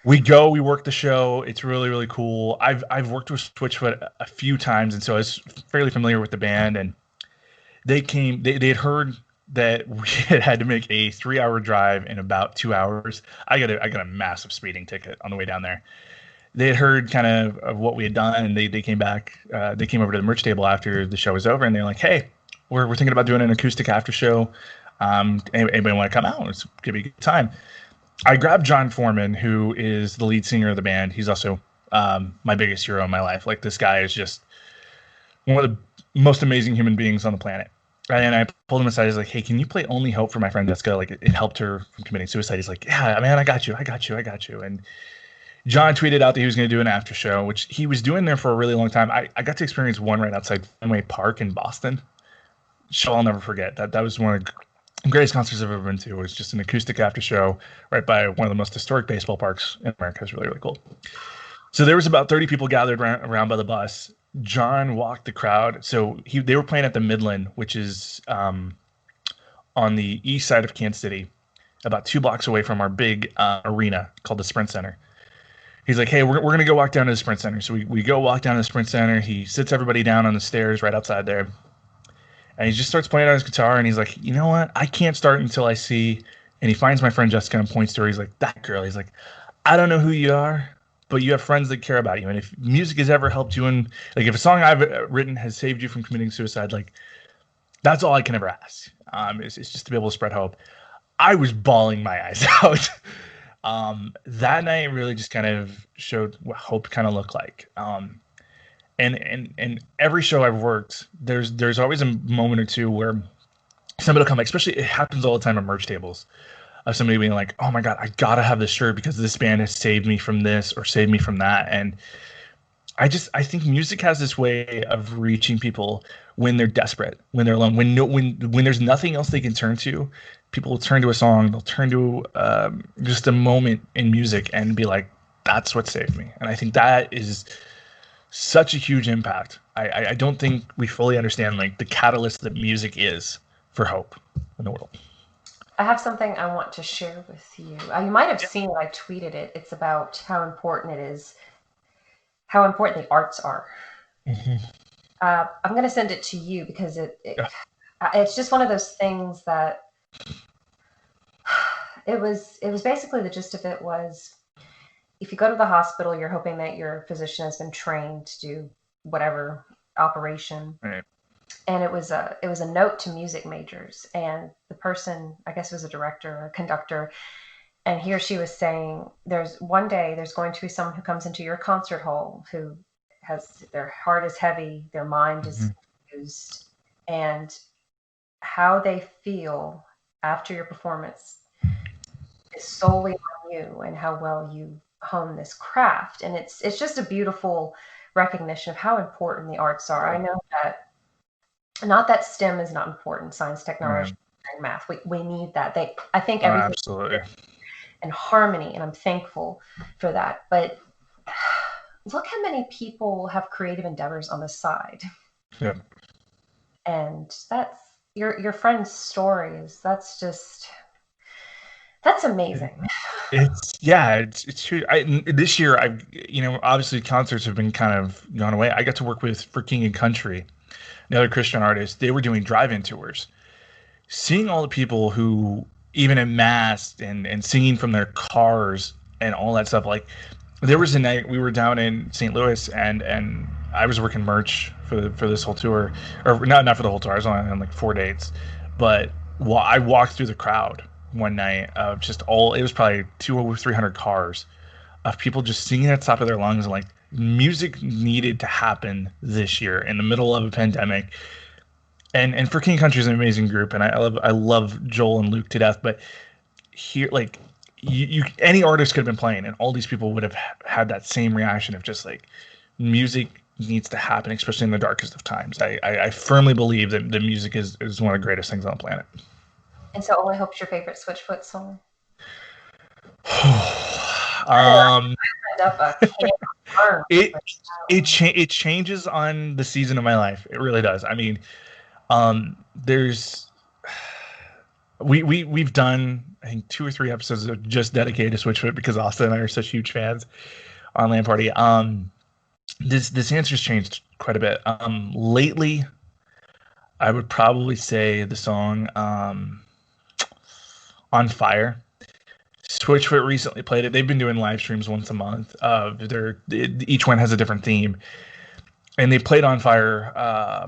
We work the show. It's really, really cool. I've worked with Switchfoot a few times, and so I was fairly familiar with the band. And they had heard that we had to make a 3-hour drive in about 2 hours. I got a massive speeding ticket on the way down there. They had heard kind of what we had done, and they came back. They came over to the merch table after the show was over, and they're like, "Hey, we're thinking about doing an acoustic after show. Anybody want to come out? It's gonna be a good time." I grabbed John Foreman, who is the lead singer of the band. He's also my biggest hero in my life. Like, this guy is just one of the most amazing human beings on the planet. And I pulled him aside. He's like, "Hey, can you play Only Hope for my friend Jessica? Like, it helped her from committing suicide." He's like, "Yeah, man, I got you. And John tweeted out that he was going to do an after show, which he was doing there for a really long time. I got to experience one right outside Fenway Park in Boston. Show I'll never forget. That was one of the greatest concerts I've ever been to. It was just an acoustic after show right by one of the most historic baseball parks in America. It was really, really cool. So there was about 30 people gathered around by the bus. John walked the crowd. So they were playing at the Midland, which is on the east side of Kansas City, about 2 blocks away from our big arena called the Sprint Center. He's like, "Hey, we're going to go walk down to the Sprint Center." So we go walk down to the Sprint Center. He sits everybody down on the stairs right outside there. And he just starts playing on his guitar, and he's like, "You know what? I can't start until I see." And he finds my friend Jessica and points to her. He's like, "That girl." He's like, "I don't know who you are, but you have friends that care about you. And if music has ever helped you, and like if a song I've written has saved you from committing suicide, like that's all I can ever ask. It's just to be able to spread hope." I was bawling my eyes out. That night really just kind of showed what hope kind of looked like. And every show I've worked, there's always a moment or two where somebody will come back, especially it happens all the time at merch tables, of somebody being like, "Oh my God, I gotta have this shirt because this band has saved me from this or saved me from that." And I think music has this way of reaching people when they're desperate, when they're alone, when there's nothing else they can turn to. People will turn to a song, they'll turn to just a moment in music and be like, "That's what saved me." And I think that is such a huge impact. I don't think we fully understand like the catalyst that music is for hope in the world. I have something I want to share with you. You might have seen it. I tweeted it. It's about how important it is, how important the arts are. Mm-hmm. I'm going to send it to you because it's just one of those things that it was basically the gist of it was, if you go to the hospital, you're hoping that your physician has been trained to do whatever operation. Right. And it was a note to music majors, and the person, I guess, was a director or a conductor, and he or she was saying, there's going to be someone who comes into your concert hall who has, their heart is heavy, their mind is confused, and how they feel after your performance is solely on you and how well you hone this craft. And it's just a beautiful recognition of how important the arts are. I know that, not that STEM is not important, science, technology, and math. We need that. I think everything absolutely in harmony, and I'm thankful for that. But look how many people have creative endeavors on the side. Yeah. And that's your friend's stories. That's amazing. It's true. This year, obviously concerts have been kind of gone away. I got to work with For King and Country, another Christian artist. They were doing drive-in tours. seeing all the people who, even in masks and singing from their cars and all that stuff, like there was a night we were down in St. Louis and I was working merch for this whole tour, or not for the whole tour. I was only on like 4 dates, but I walked through the crowd one night of just all, it was probably 200 or 300 cars of people just singing at the top of their lungs. Like music needed to happen this year in the middle of a pandemic. And For King Country is an amazing group, and I love Joel and Luke to death. But here, like you any artist could have been playing, and all these people would have had that same reaction of just like music needs to happen, especially in the darkest of times. I firmly believe that the music is one of the greatest things on the planet. And so, I hope's your favorite Switchfoot song. um, Up a can of worms. it changes on the season of my life. It really does. I mean, there's we've done I think 2 or 3 episodes of just dedicated to Switchfoot because Austin and I are such huge fans on LAN Party. This answer's changed quite a bit. Lately, I would probably say the song On Fire. Switchfoot recently played it. They've been doing live streams once a month. Each one has a different theme, and they played On Fire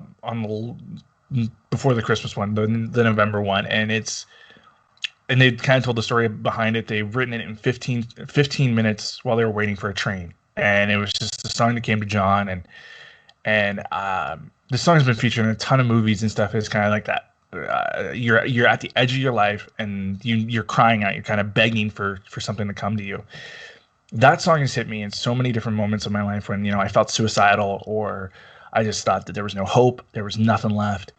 before the Christmas one, the November one, and they kind of told the story behind it. They've written it in 15 minutes while they were waiting for a train, and it was just a song that came to John, and the song's been featured in a ton of movies and stuff. It's kind of like that. You're at the edge of your life, and you're crying out. You're kind of begging for something to come to you. That song has hit me in so many different moments of my life when I felt suicidal, or I just thought that there was no hope, there was nothing left.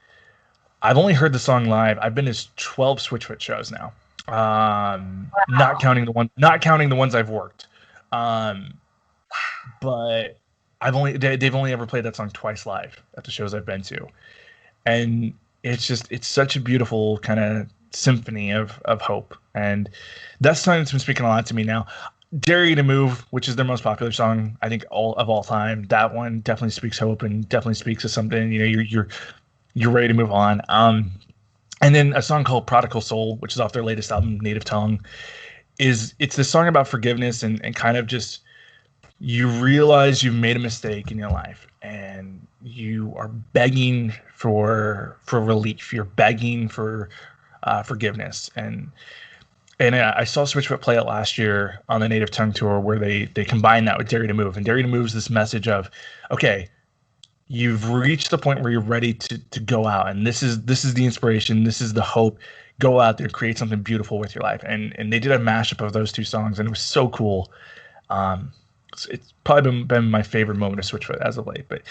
I've only heard the song live. I've been to 12 Switchfoot shows now, Wow. not counting the ones I've worked. But they've only ever played that song twice live at the shows I've been to, and it's such a beautiful kind of symphony of hope. And that song that's been speaking a lot to me now. Dare You to Move, which is their most popular song, I think all time. That one definitely speaks hope and definitely speaks of something. You're ready to move on. And then a song called Prodigal Soul, which is off their latest album, Native Tongue, it's this song about forgiveness and kind of just, you realize you've made a mistake in your life and you are begging for relief. You're begging for forgiveness. And I saw Switchfoot play it last year on the Native Tongue tour, where they combined that with Dare You to Move. And Dare You to Move is this message of, okay, you've reached the point where you're ready to go out, and this is the inspiration, this is the hope. Go out there, create something beautiful with your life. And they did a mashup of those two songs, and it was so cool. It's probably been my favorite moment of Switchfoot as of late. But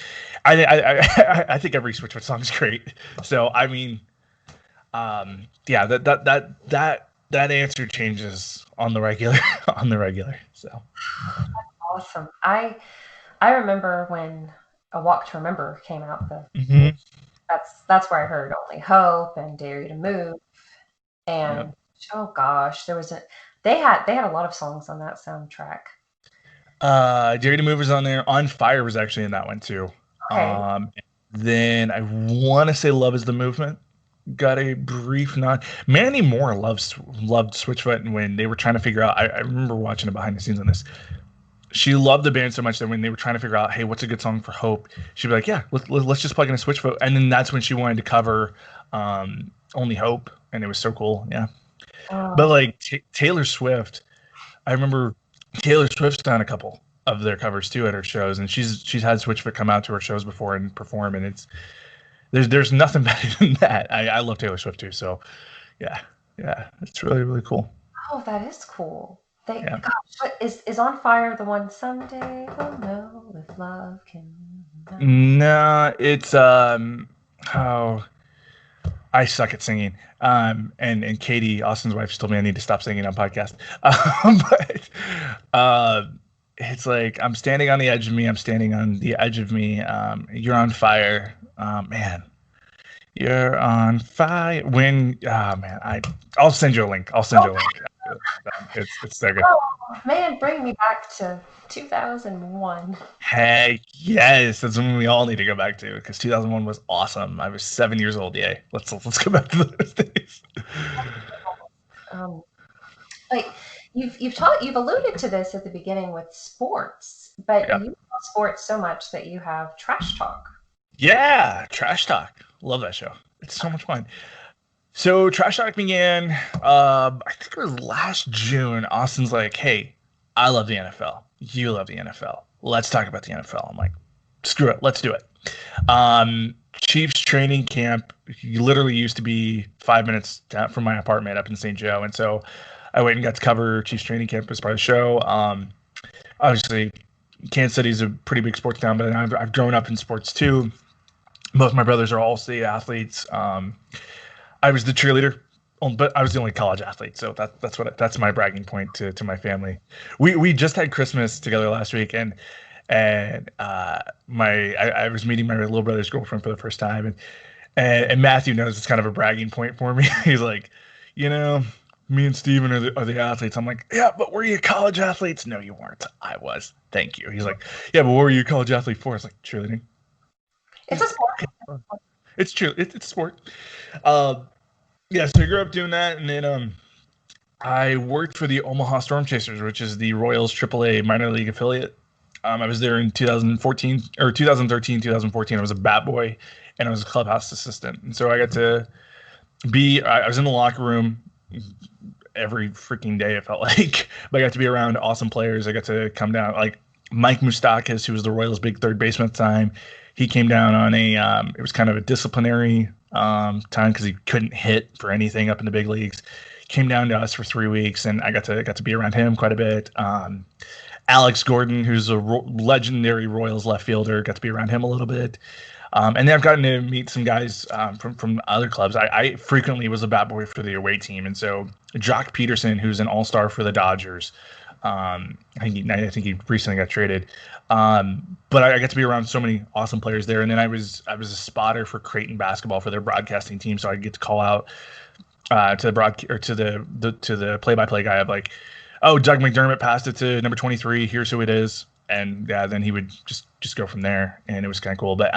I think every Switchfoot song is great. So I mean, yeah, that answer changes on the regular. So Awesome. I remember when A Walk to Remember came out. That's where I heard Only Hope and Dare You to Move, and oh gosh, they had a lot of songs on that soundtrack. Dare You to Move was on there. On Fire was actually in that one too. Okay. Then I want to say Love Is the Movement got a brief nod. Mandy Moore loved Switchfoot, and when they were trying to figure out, I remember watching the behind the scenes on this. She loved the band so much that when they were trying to figure out, hey, what's a good song for Hope, she'd be like, yeah, let's just plug in a Switchfoot. And then that's when she wanted to cover Only Hope, and it was so cool. Yeah. But like Taylor Swift, I remember Taylor Swift's done a couple of their covers too at her shows, and she's had Switchfoot come out to her shows before and perform, and there's nothing better than that. I love Taylor Swift too, so yeah, it's really, really cool. Oh, that is cool. Gosh, what is On Fire the one, someday we'll know if love can know? No, it's oh, I suck at singing. And Katie, Austin's wife, told me I need to stop singing on podcast. But it's like, I'm standing on the edge of me. I'm standing on the edge of me. You're on fire. Man, you're on fire. I'll send you a link. It's so good. Man, bring me back to 2001. Hey, yes, that's when we all need to go back to because 2001 was awesome. I was 7 years old. Yay! Let's go back to those days. Um, like you've alluded to this at the beginning with sports, but Yeah, you love sports so much that you have trash talk. yeah, Trash Talk. Love that show. It's so much fun. So Trash Talk began. I think it was last June. Austin's like, "Hey, I love the NFL. You love the NFL. Let's talk about the NFL." I'm like, "Screw it, let's do it." Chiefs training camp literally used to be 5 minutes down from my apartment up in St. Joe, and so I went and got to cover Chiefs training camp as part of the show. Obviously, Kansas City is a pretty big sports town, but I've grown up in sports too. Both my brothers are all state athletes. I was the cheerleader, but I was the only college athlete, so that's my bragging point to my family. We just had Christmas together last week, and I was meeting my little brother's girlfriend for the first time, and Matthew knows it's kind of a bragging point for me. He's like, you know, me and Steven are the athletes. I'm like, yeah, but were you college athletes? No, you weren't. I was. Thank you. He's like, yeah, but what were you a college athlete for? I was like, cheerleading. It's a sport. Okay. It's true. It's sport. Uh, yeah, so I grew up doing that, and then I worked for the Omaha Storm Chasers, which is the Royals AAA minor league affiliate. I was there in 2014 or 2013, 2014. I was a bat boy, and I was a clubhouse assistant, and so I got to I was in the locker room every freaking day, it felt like, but I got to be around awesome players. I got to come down, like Mike Moustakas, who was the Royals' big third baseman at the time. He came down on it was kind of a disciplinary time because he couldn't hit for anything up in the big leagues. Came down to us for 3 weeks, and I got to be around him quite a bit. Alex Gordon, who's a legendary Royals left fielder, got to be around him a little bit. And then I've gotten to meet some guys from other clubs. I frequently was a bat boy for the away team, and so Jock Peterson, who's an all-star for the Dodgers, I think he recently got traded. But I got to be around so many awesome players there, and then I was a spotter for Creighton basketball for their broadcasting team, so I get to call out to the play-by-play guy of like, oh, Doug McDermott passed it to number 23. Here's who it is, and yeah, then he would just go from there, and it was kind of cool. But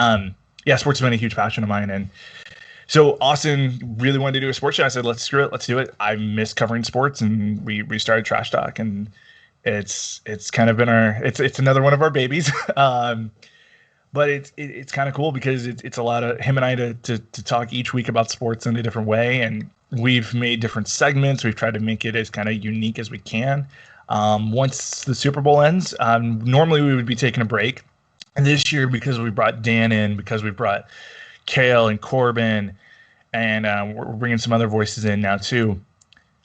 yeah, sports has been a huge passion of mine, and so Austin really wanted to do a sports show. I said, let's screw it, let's do it. I miss covering sports, and we started Trash Talk, and it's kind of been it's another one of our babies. But it's kind of cool because it's a lot of him and I to talk each week about sports in a different way, and we've made different segments. We've tried to make it as kind of unique as we can. Once the Super Bowl ends, normally we would be taking a break. And this year, because we brought Dan in, because we brought Kale and Corbin, and we're bringing some other voices in now too,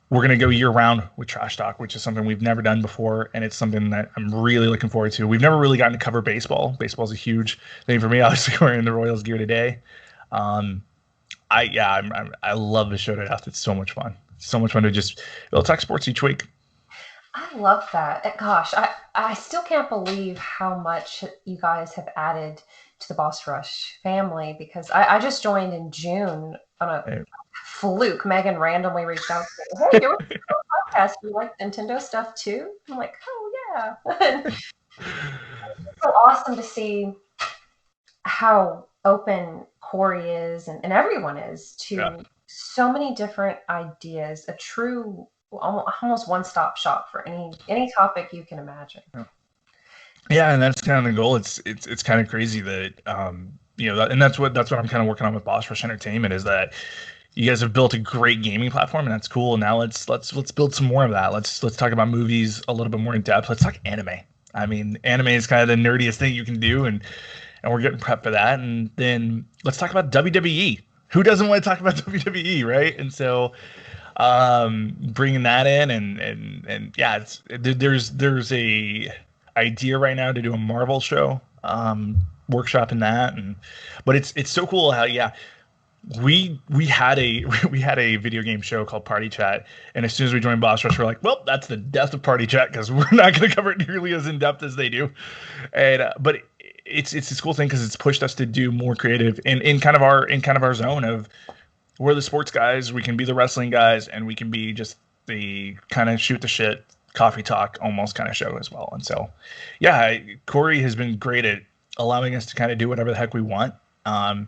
we're going to go year-round with Trash Talk, which is something we've never done before, and it's something that I'm really looking forward to. We've never really gotten to cover baseball. Baseball's a huge thing for me. Obviously, wearing the Royals gear today. I love the show to death. It's so much fun. It's so much fun to just talk sports each week. I love that. Gosh, I still can't believe how much you guys have added to the Boss Rush family because I just joined in June on a fluke. Megan randomly reached out to me, hey, you're with the podcast. You like Nintendo stuff too? I'm like, oh yeah. It's so awesome to see how open Corey is and everyone is to so many different ideas, a true almost one-stop shop for any topic you can imagine. Yeah, and that's kind of the goal. It's kind of crazy that and that's what I'm kind of working on with Boss Rush Entertainment is that you guys have built a great gaming platform, and that's cool. Now let's build some more of that. Let's talk about movies a little bit more in depth. Let's talk anime. I mean, anime is kind of the nerdiest thing you can do, and we're getting prepped for that. And then let's talk about WWE. Who doesn't want to talk about WWE, right? And so bringing that in and yeah, there's a idea right now to do a Marvel show, workshop in that, but it's so cool how we had a video game show called Party Chat, and as soon as we joined Boss Rush, we're like, well, that's the death of Party Chat because we're not going to cover it nearly as in depth as they do, and but it's this cool thing because it's pushed us to do more creative in kind of our zone of we're the sports guys, we can be the wrestling guys, and we can be just the kind of shoot the shit coffee talk almost kind of show as well. And so, yeah, Corey has been great at allowing us to kind of do whatever the heck we want. And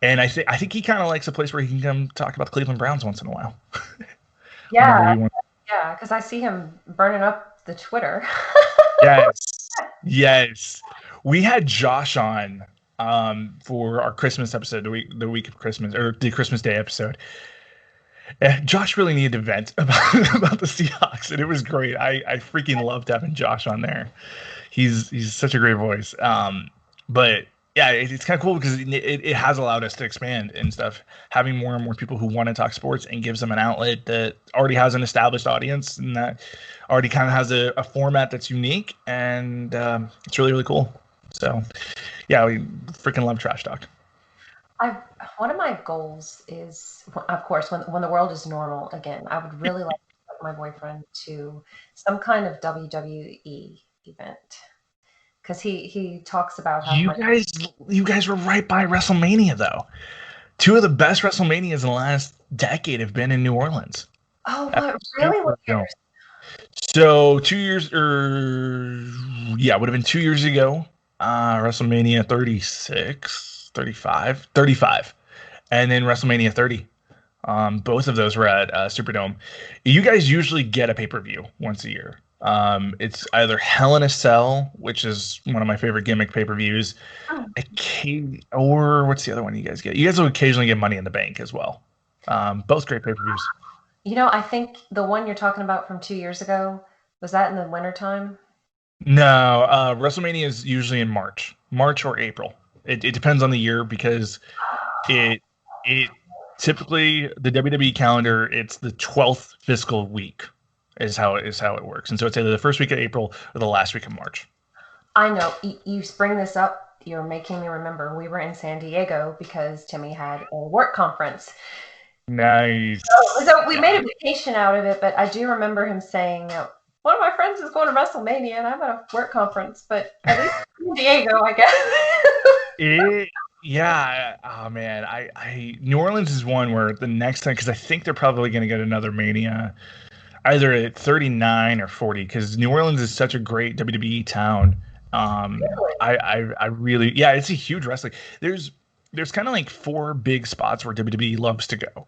I think he kind of likes a place where he can come talk about the Cleveland Browns once in a while. Yeah, yeah, because I see him burning up the Twitter. Yes. We had Josh on for our Christmas episode, the week of Christmas, or the Christmas Day episode. Josh really needed to vent about the Seahawks, and it was great. I freaking loved having Josh on there. He's such a great voice. But yeah, it's kind of cool because it has allowed us to expand and stuff, having more and more people who want to talk sports, and gives them an outlet that already has an established audience and that already kind of has a format that's unique, and it's really, really cool. So yeah, we freaking love trash talk. One of my goals is, of course, when the world is normal again, I would really like to take my boyfriend to some kind of WWE event, because he talks about how you guys were right by WrestleMania though. Two of the best WrestleManias in the last decade have been in New Orleans. Oh, what really? What years? So 2 years, or yeah, would have been 2 years ago. WrestleMania 36, 35, 35, and then WrestleMania 30. Both of those were at Superdome. You guys usually get a pay-per-view once a year. It's either Hell in a Cell, which is one of my favorite gimmick pay-per-views, or what's the other one you guys get? You guys will occasionally get Money in the Bank as well. Both great pay-per-views. You know, I think the one you're talking about from 2 years ago, was that in the wintertime? No, WrestleMania is usually in March or April. It depends on the year, because it typically, the WWE calendar, it's the 12th fiscal week is how it works. And so it's either the first week of April or the last week of March. I know. You bring this up, you're making me remember. We were in San Diego because Timmy had a work conference. Nice. So we made a vacation out of it, but I do remember him saying, one of my friends is going to WrestleMania and I'm at a work conference, but at least San Diego, I guess. Yeah. Oh man, I New Orleans is one where the next time, because I think they're probably going to get another Mania, either at 39 or 40, because New Orleans is such a great WWE town. Really? I really, yeah, it's a huge wrestling. There's kind of like four big spots where WWE loves to go.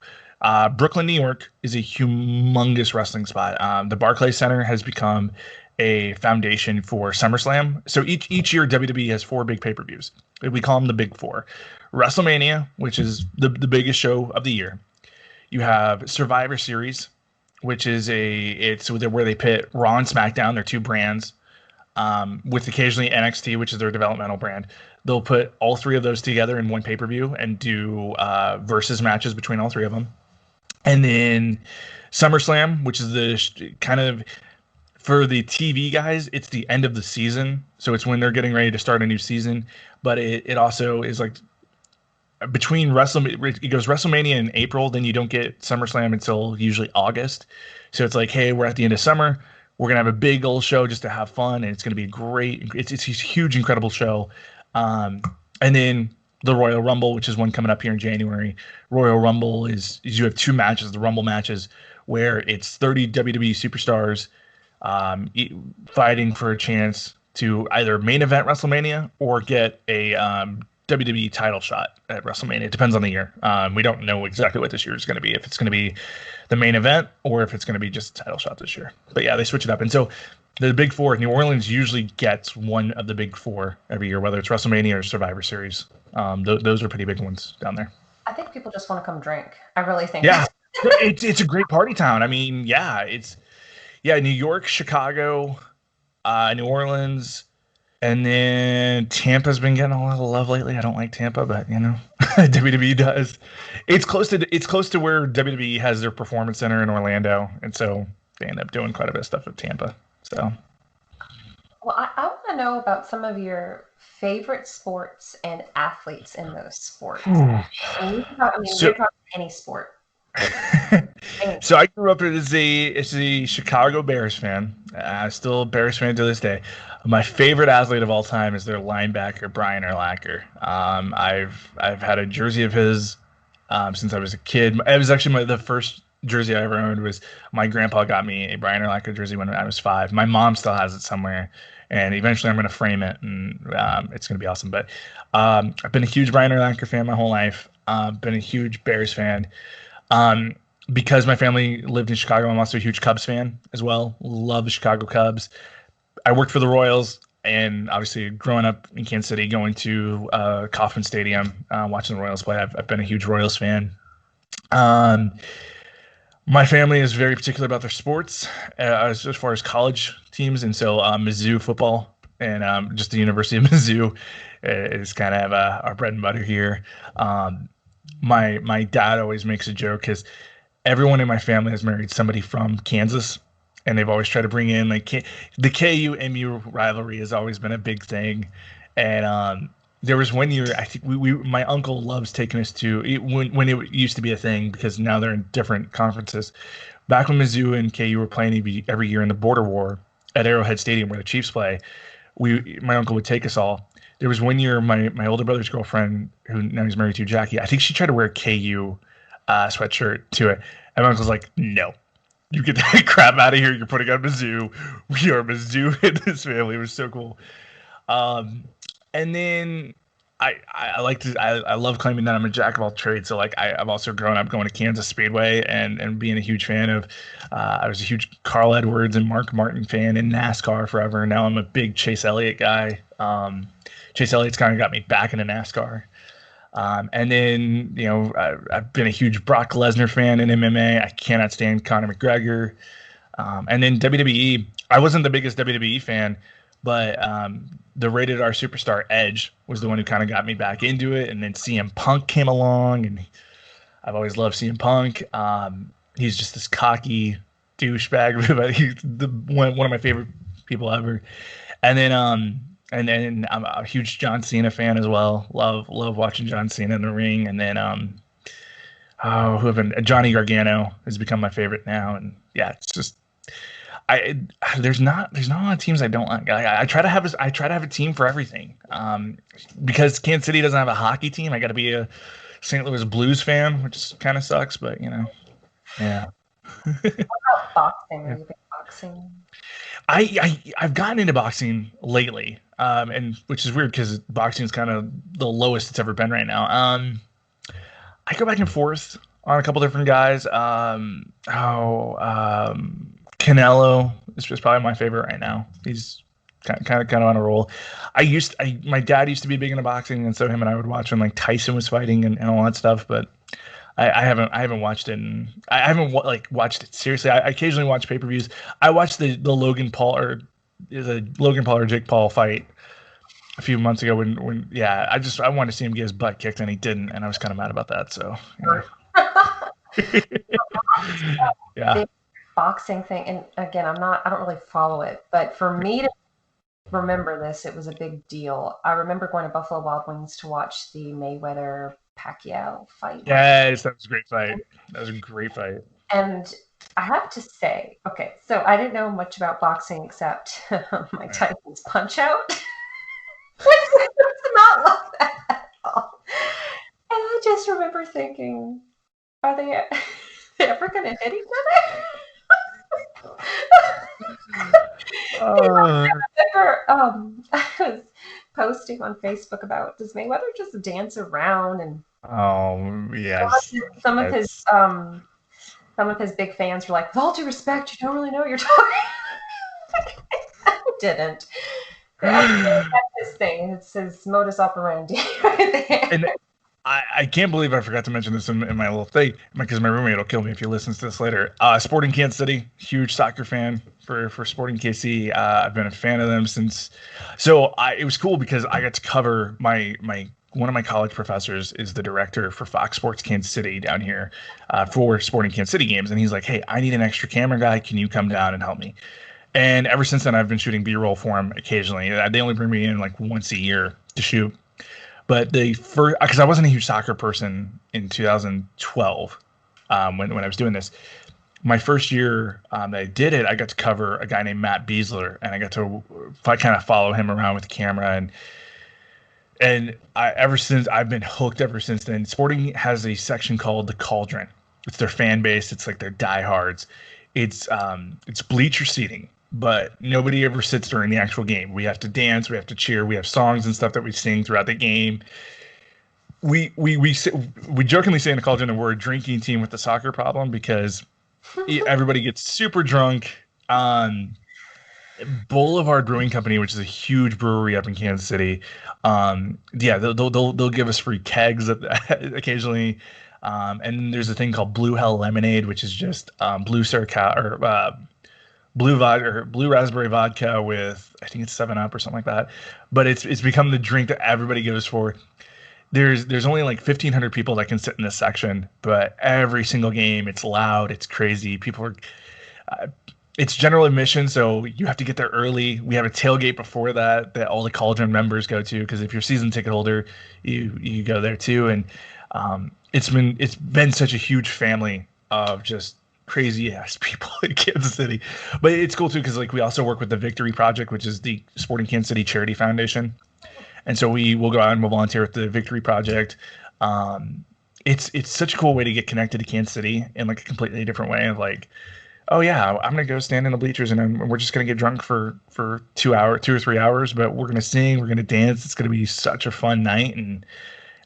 Brooklyn, New York is a humongous wrestling spot. The Barclays Center has become a foundation for SummerSlam. So each year WWE has four big pay-per-views. We call them the Big Four. WrestleMania, which is the biggest show of the year. You have Survivor Series, which is it's where they pit Raw and SmackDown, their two brands, with occasionally NXT, which is their developmental brand. They'll put all three of those together in one pay-per-view and do versus matches between all three of them. And then SummerSlam, which is the kind of, for the TV guys, it's the end of the season. So it's when they're getting ready to start a new season. But it also is like between WrestleMania, it goes WrestleMania in April, then you don't get SummerSlam until usually August. So it's like, hey, we're at the end of summer. We're going to have a big old show just to have fun. And it's going to be great. It's a huge, incredible show. And then the Royal Rumble, which is one coming up here in January. Royal Rumble is you have two matches, the Rumble matches, where it's 30 WWE superstars fighting for a chance to either main event WrestleMania or get a WWE title shot at WrestleMania. It depends on the year. We don't know exactly what this year is going to be, if it's going to be the main event or if it's going to be just a title shot this year. But yeah, they switch it up. And so the Big Four, New Orleans usually gets one of the Big Four every year, whether it's WrestleMania or Survivor Series. Those are pretty big ones down there. I think people just want to come drink. I really think. Yeah, it's a great party town. I mean, New York, Chicago, New Orleans, and then Tampa's been getting a lot of love lately. I don't like Tampa, but WWE does. It's close to where WWE has their performance center in Orlando, and so they end up doing quite a bit of stuff with Tampa. So, well, I want to know about some of your favorite sports and athletes in those sports. We're talking any sport. So I grew up as a Chicago Bears fan. Still a Bears fan to this day. My favorite athlete of all time is their linebacker, Brian Urlacher. I've had a jersey of his since I was a kid. It was actually the first jersey I ever owned was my grandpa got me a Brian Urlacher jersey when I was 5. My mom still has it somewhere, and eventually I'm going to frame it, and it's going to be awesome. But I've been a huge Brian Urlacher fan my whole life. Been a huge Bears fan. Um, because my family lived in Chicago, I'm also a huge Cubs fan as well. Love the Chicago Cubs. I worked for the Royals, and obviously growing up in Kansas City, going to Kauffman Stadium, watching the Royals play, I've been a huge Royals fan. Um, my family is very particular about their sports, as far as college teams, and so Mizzou football and just the University of Mizzou is kind of our bread and butter here. My dad always makes a joke because everyone in my family has married somebody from Kansas, and they've always tried to bring in like the KU MU rivalry has always been a big thing, and there was one year I think we my uncle loves taking us to when it used to be a thing because now they're in different conferences. Back when Mizzou and KU were playing every year in the Border War at Arrowhead Stadium where the Chiefs play, my uncle would take us all. There was one year my older brother's girlfriend, who now he's married to, Jackie, I think she tried to wear a KU sweatshirt to it. And my uncle's like, no, you get that crap out of here. You're putting on Mizzou. We are Mizzou in this family. It was so cool. And then I like to I love claiming that I'm a jack of all trades. So like I've also grown up going to Kansas Speedway and being a huge fan of. I was a huge Carl Edwards and Mark Martin fan in NASCAR forever. Now I'm a big Chase Elliott guy. Chase Elliott's kind of got me back into NASCAR. And then, I've been a huge Brock Lesnar fan in MMA. I cannot stand Conor McGregor. And then WWE, I wasn't the biggest WWE fan, but the Rated R Superstar Edge was the one who kind of got me back into it. And then CM Punk came along, and I've always loved CM Punk. He's just this cocky douchebag, but he's one of my favorite people ever. And then I'm a huge John Cena fan as well. Love watching John Cena in the ring. And then Johnny Gargano has become my favorite now. And yeah, it's just there's not a lot of teams I don't like. I try to have a team for everything. Because Kansas City doesn't have a hockey team, I got to be a St. Louis Blues fan, which kind of sucks. But yeah. What about boxing? Are you big boxing? I've gotten into boxing lately, and which is weird because boxing is kind of the lowest it's ever been right now. I go back and forth on a couple different guys. Canelo is just probably my favorite right now. He's kind of on a roll. My dad used to be big into boxing, and so him and I would watch when like Tyson was fighting and all that stuff, but. I haven't watched it. I haven't watched it seriously. I occasionally watch pay-per-views. I watched the Logan Paul or Jake Paul fight a few months ago when I wanted to see him get his butt kicked and he didn't, and I was kind of mad about that. So yeah. Big boxing thing, and again, I don't really follow it, but for me to remember this, it was a big deal. I remember going to Buffalo Wild Wings to watch the Mayweather Pacquiao fight. Yes, that was a great fight. And I have to say, okay, so I didn't know much about boxing except Mike Tyson's Punch Out. It's not like that at all. And I just remember thinking, are they ever going to hit each other? I remember I was posting on Facebook about, does Mayweather just dance around? And yes, some of his big fans were like, with all due respect, you don't really know what you're talking. I didn't. That's his thing. It's his modus operandi right there. And I can't believe I forgot to mention this in my little thing, because my roommate will kill me if he listens to this later. Sporting Kansas City, huge soccer fan for Sporting KC. I've been a fan of them since. So it was cool because I got to cover one of my college professors is the director for Fox Sports Kansas City down here for Sporting Kansas City games. And he's like, hey, I need an extra camera guy. Can you come down and help me? And ever since then, I've been shooting B-roll for him occasionally. They only bring me in like once a year to shoot. But because I wasn't a huge soccer person in 2012 when I was doing this, my first year that I did it, I got to cover a guy named Matt Beasler, and I got to kind of follow him around with the camera, and I've been hooked ever since then. Sporting has a section called the Cauldron, It's their fan base. It's like their diehards. It's bleacher seating, but nobody ever sits during the actual game. We have to dance, we have to cheer, we have songs and stuff that we sing throughout the game. We jokingly say in the Cauldron that we're a drinking team with the soccer problem because everybody gets super drunk. Boulevard Brewing Company, which is a huge brewery up in Kansas City, yeah, they'll give us free kegs occasionally. And there's a thing called Blue Hell Lemonade, which is just blue Syrah or blue vodka or blue raspberry vodka with, I think it's 7 Up or something like that. But it's become the drink that everybody goes for. There's only like 1,500 people that can sit in this section, but every single game it's loud, it's crazy. People are it's general admission, so you have to get there early. We have a tailgate before that all the Cauldron members go to, because if you're a season ticket holder, you go there too. And it's been such a huge family of just crazy ass people in Kansas City. But it's cool too because like we also work with the Victory Project, which is the Sporting Kansas City Charity Foundation. And so we will go out and we'll volunteer with the Victory Project. It's such a cool way to get connected to Kansas City in like a completely different way of like, oh yeah, I'm gonna go stand in the bleachers and we're just gonna get drunk for 2 or 3 hours, but we're gonna sing, we're gonna dance. It's gonna be such a fun night, and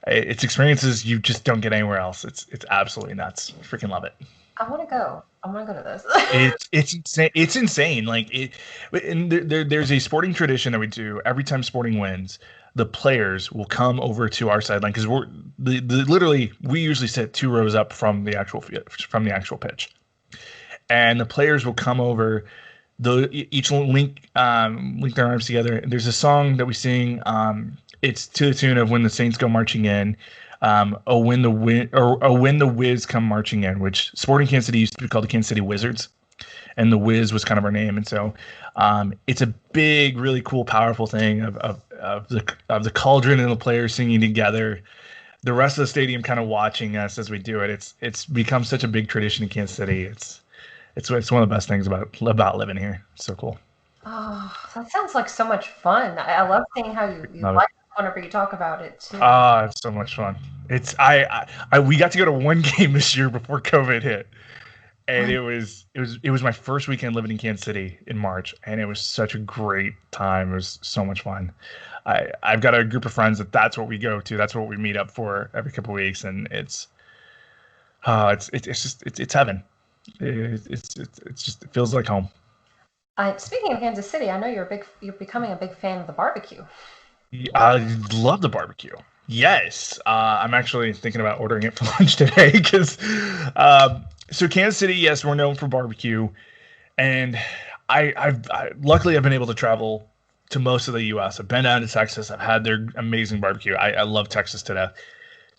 it's experiences you just don't get anywhere else. It's absolutely nuts. Freaking love it. I want to go. I want to go to this. It's insane. It's insane. Like it, and there's a sporting tradition that we do every time Sporting wins. The players will come over to our sideline because we're literally we usually sit 2 rows up from the actual pitch, and the players will come over. Each link their arms together. There's a song that we sing. It's to the tune of "When the Saints Go Marching In." Oh, when the Wiz come marching in, which Sporting Kansas City used to be called the Kansas City Wizards, and the Wiz was kind of our name. And so it's a big, really cool, powerful thing of the Cauldron and the players singing together. The rest of the stadium kind of watching us as we do it. It's become such a big tradition in Kansas City. It's one of the best things about living here. It's so cool. Oh, that sounds like so much fun. I love seeing how you like it whenever you talk about it too. It's so much fun. It's we got to go to one game this year before COVID hit, and it was my first weekend living in Kansas City in March, and it was such a great time. It was so much fun. I've got a group of friends that's what we go to. That's what we meet up for every couple of weeks, and it's heaven. It feels like home. Speaking of Kansas City, I know you're becoming a big fan of the barbecue. I love the barbecue. Yes, I'm actually thinking about ordering it for lunch today because, so Kansas City, yes, we're known for barbecue, and I've luckily I've been able to travel to most of the U.S. I've been down to Texas. I've had their amazing barbecue. I love Texas to death.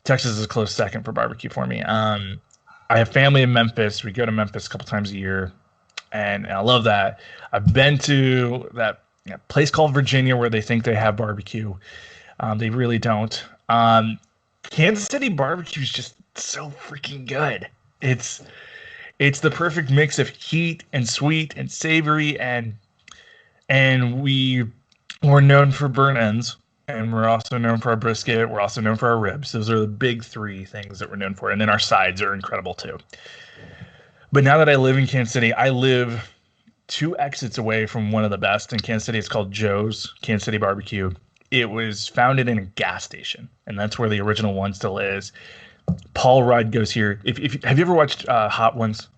Texas is a close second for barbecue for me. I have family in Memphis. We go to Memphis a couple times a year, and I love that. I've been to that place called Virginia where they think they have barbecue. They really don't. Kansas City barbecue is just so freaking good. It's the perfect mix of heat and sweet and savory, and we're known for burnt ends, and we're also known for our brisket. We're also known for our ribs. Those are the big 3 things that we're known for, and then our sides are incredible too. But now that I live in Kansas City, I live 2 exits away from one of the best in Kansas City. It's called Joe's Kansas City Barbecue. It was founded in a gas station, and that's where the original one still is. Paul Rudd goes here. If have you ever watched Hot Ones?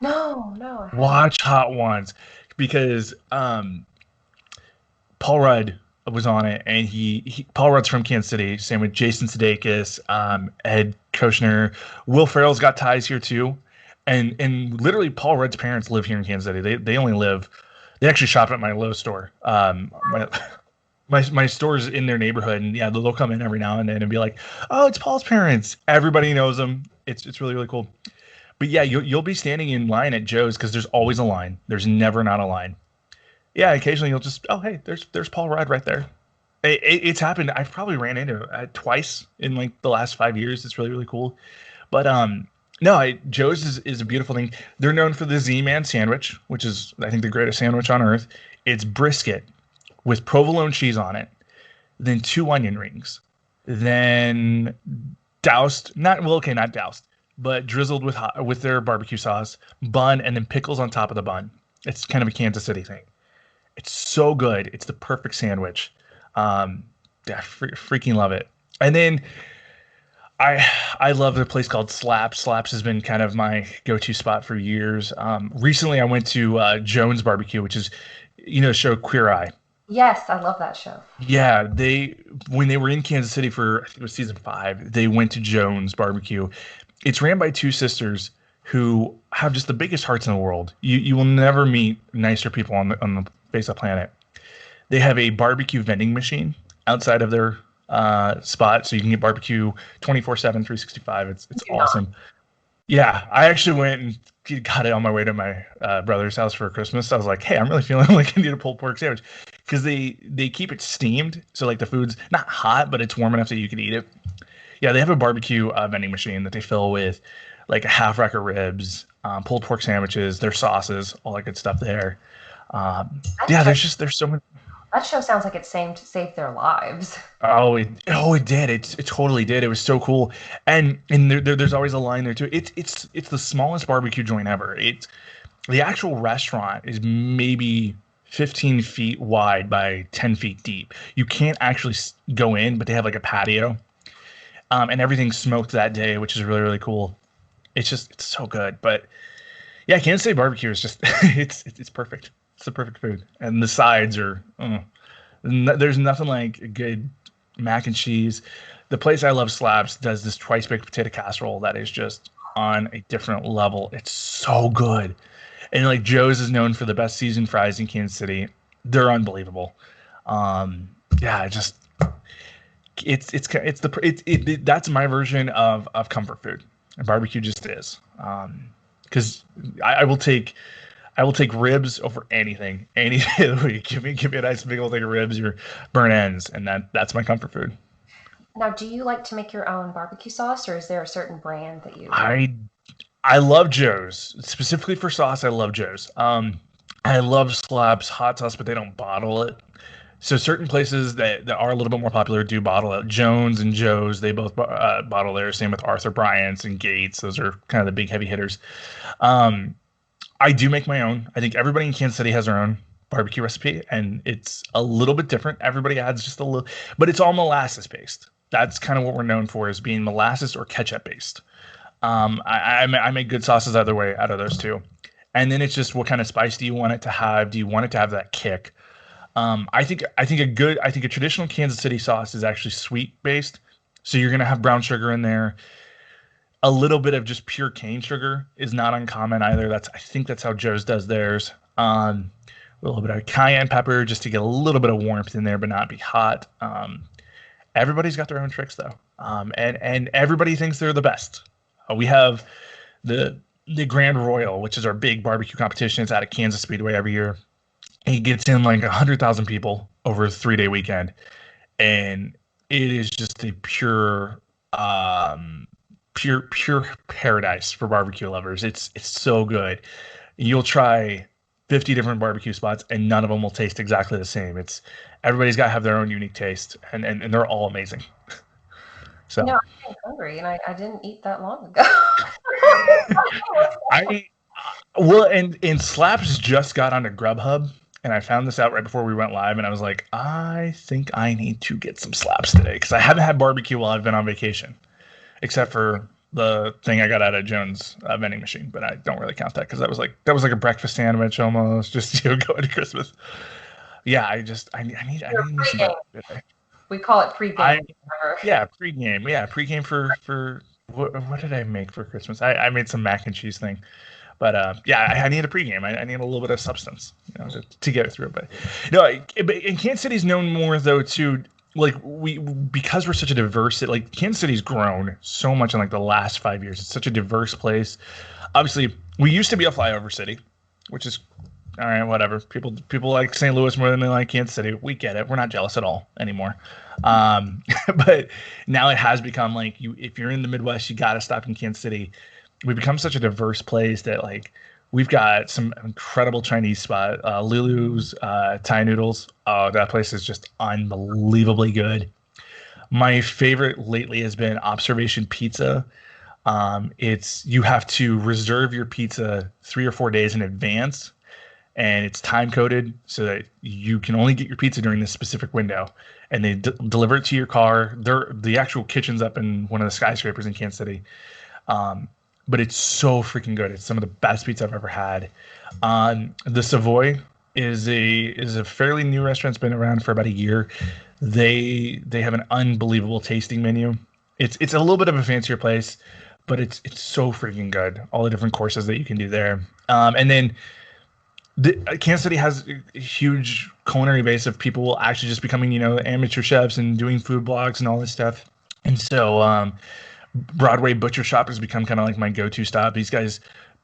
No. Watch Hot Ones because Paul Rudd was on it, and Paul Rudd's from Kansas City. Same with Jason Sudeikis, Ed Koshner, Will Ferrell's got ties here too, and literally Paul Rudd's parents live here in Kansas City. They actually shop at my Lowe's store. My store's in their neighborhood, and yeah, they'll come in every now and then and be like, "Oh, it's Paul's parents." Everybody knows them. It's really, really cool. But yeah, you'll be standing in line at Joe's because there's always a line. There's never not a line. Yeah, occasionally you'll just, oh hey, there's Paul Rudd right there. It's happened. I've probably ran into it twice in like the last 5 years. It's really, really cool. But no, Joe's is a beautiful thing. They're known for the Z-Man sandwich, which is I think the greatest sandwich on earth. It's brisket with provolone cheese on it, then 2 onion rings, then not doused, but drizzled with their barbecue sauce, bun, and then pickles on top of the bun. It's kind of a Kansas City thing. It's so good. It's the perfect sandwich. Um, yeah, freaking love it. And then I love a place called Slaps. Slaps has been kind of my go-to spot for years. Recently, I went to Jones Barbecue, which is, the show Queer Eye. Yes, I love that show. Yeah, when they were in Kansas City for I think it was season 5, they went to Jones Barbecue. It's ran by two sisters who have just the biggest hearts in the world. You will never meet nicer people on the face of the planet. They have a barbecue vending machine outside of their spot, so you can get barbecue 24/7, 365. It's awesome. Yeah, I actually went and got it on my way to my brother's house for Christmas. I was like, hey, I'm really feeling like I need a pulled pork sandwich, because they keep it steamed, so like the food's not hot, but it's warm enough that you can eat it. Yeah, they have a barbecue vending machine that they fill with like a half rack of ribs, pulled pork sandwiches, their sauces, all that good stuff there. Yeah, there's so many. That show sounds like it saved their lives. It did. It totally did. It was so cool. And there's always a line there too. It's the smallest barbecue joint ever. The actual restaurant is maybe 15 feet wide by 10 feet deep. You can't actually go in, but they have like a patio, and everything's smoked that day, which is really, really cool. It's so good. But yeah, Kansas City barbecue is just it's perfect. It's the perfect food, and the sides are. There's nothing like a good mac and cheese. The place I love, Slabs, does this twice baked potato casserole that is just on a different level. It's so good, and like Joe's is known for the best seasoned fries in Kansas City. They're unbelievable. Yeah, that's my version of comfort food. And barbecue just is. Because I will take ribs over anything. Any day of the week. Give me a nice big old thing of ribs or burnt ends, and that's my comfort food. Now, do you like to make your own barbecue sauce, or is there a certain brand that you? I love Joe's. Specifically for sauce, I love Joe's. I love Slab's hot sauce, but they don't bottle it. So certain places that are a little bit more popular do bottle it. Jones and Joe's, they both bottle theirs. Same with Arthur Bryant's and Gates. Those are kind of the big heavy hitters. I do make my own. I think everybody in Kansas City has their own barbecue recipe, and it's a little bit different. Everybody adds just a little, but it's all molasses based. That's kind of what we're known for, is being molasses or ketchup based. I make good sauces either way out of those two. And then it's just, what kind of spice do you want it to have? Do you want it to have that kick? I think a traditional Kansas City sauce is actually sweet based. So you're going to have brown sugar in there. A little bit of just pure cane sugar is not uncommon either. I think that's how Joe's does theirs. A little bit of cayenne pepper just to get a little bit of warmth in there, but not be hot. Everybody's got their own tricks though. And everybody thinks they're the best. We have the Grand Royal, which is our big barbecue competition. It's out of Kansas Speedway every year. It gets in like 100,000 people over a 3-day weekend. And it is just a pure paradise for barbecue lovers. It's so good. You'll try 50 different barbecue spots and none of them will taste exactly the same. Everybody's got to have their own unique taste, and they're all amazing. So I'm getting hungry, and I didn't eat that long ago. And Slaps just got onto Grubhub, and I found this out right before we went live, and I was like, I think I need to get some Slaps today, because I haven't had barbecue while I've been on vacation, except for the thing I got out of Jones vending machine, but I don't really count that, because that was like a breakfast sandwich almost, just going to Christmas. Yeah, I need some barbecue today. We call it pre-game. Yeah, pre-game. Yeah, pre-game for what did I make for Christmas? I made some mac and cheese thing. But I need a pregame. I need a little bit of substance, to get it through. But and Kansas City's known more though too. Like because we're such a diverse, like Kansas City's grown so much in like the last 5 years. It's such a diverse place. Obviously, we used to be a flyover city, which is all right. Whatever. People like St. Louis more than they like Kansas City. We get it. We're not jealous at all anymore. But now it has become like if you're in the Midwest, you got to stop in Kansas City. We've become such a diverse place that like we've got some incredible Chinese spot. Lulu's Thai noodles. Oh, that place is just unbelievably good. My favorite lately has been Observation Pizza. It's you have to reserve your pizza 3 or 4 days in advance, and it's time coded so that you can only get your pizza during this specific window. And they deliver it to your car. The actual kitchen's up in one of the skyscrapers in Kansas City. But it's so freaking good. It's some of the best pizza I've ever had. The Savoy is a fairly new restaurant. It's been around for about a year. They have an unbelievable tasting menu. It's a little bit of a fancier place, but it's so freaking good. All the different courses that you can do there. And then Kansas City has a huge culinary base of people actually just becoming, amateur chefs and doing food blogs and all this stuff. And so Broadway Butcher Shop has become kind of like my go-to stop. These guys,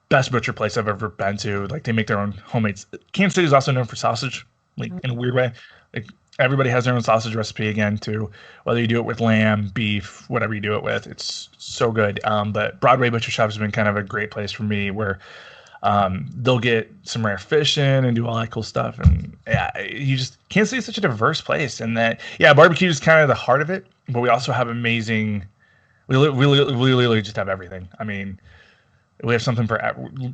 best butcher place I've ever been to. Like, they make their own homemade. Kansas City is also known for sausage, like in a weird way. Like, everybody has their own sausage recipe again too. Whether you do it with lamb, beef, whatever you do it with, it's so good. But Broadway Butcher Shop has been kind of a great place for me where they'll get some rare fish in and do all that cool stuff. And yeah, Kansas City is such a diverse place, and that barbecue is kind of the heart of it. But we also have amazing. We literally just have everything. I mean, we have something for.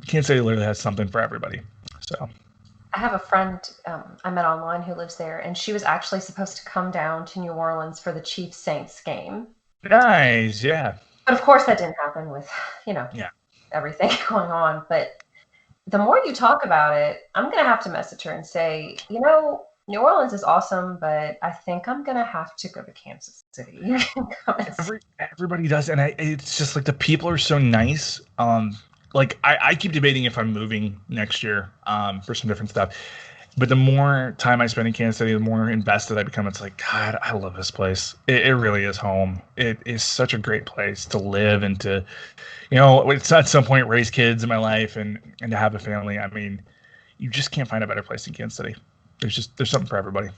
Kansas City literally has something for everybody. So. I have a friend I met online who lives there, and she was actually supposed to come down to New Orleans for the Chiefs Saints game. Nice, yeah. But of course, that didn't happen with everything going on. But the more you talk about it, I'm gonna have to message her and say, New Orleans is awesome, but I think I'm gonna have to go to Kansas City. Everybody does, and it's just like the people are so nice. Like I keep debating if I'm moving next year for some different stuff. But the more time I spend in Kansas City, the more invested I become. It's like, God, I love this place. It really is home. It is such a great place to live and to, it's at some point raise kids in my life and to have a family. I mean, you just can't find a better place in Kansas City. There's something for everybody.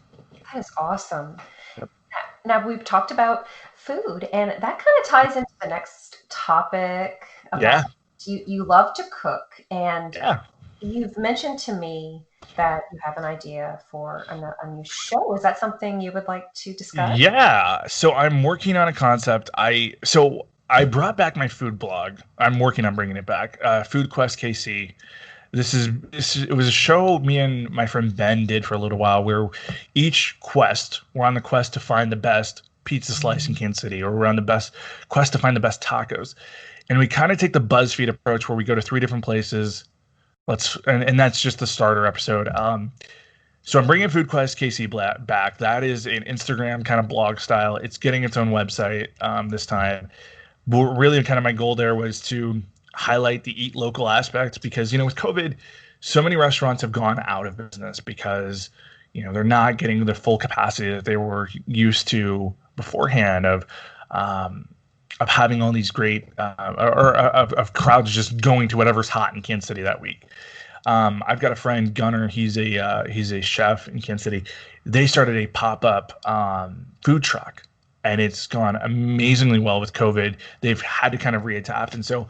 That is awesome. Yep. Now, we've talked about food, and that kind of ties into the next topic about you love to cook, and you've mentioned to me that you have an idea for a new show. Is that something you would like to discuss? Yeah. So I'm working on a concept. I brought back my food blog. I'm working on bringing it back. Food Quest KC. It was a show me and my friend Ben did for a little while where each quest, we're on the quest to find the best pizza slice in Kansas City, or we're on the quest to find the best tacos. And we kind of take the BuzzFeed approach where we go to 3 different places. And that's just the starter episode. So I'm bringing Food Quest KC back. That is an Instagram kind of blog style. It's getting its own website this time. But really, kind of my goal there was to highlight the eat local aspect, because with COVID, so many restaurants have gone out of business because they're not getting the full capacity that they were used to beforehand of having all these great of crowds just going to whatever's hot in Kansas City that week. I've got a friend, Gunnar. He's a chef in Kansas City. They started a pop-up food truck, and it's gone amazingly well with COVID. They've had to kind of readapt, and so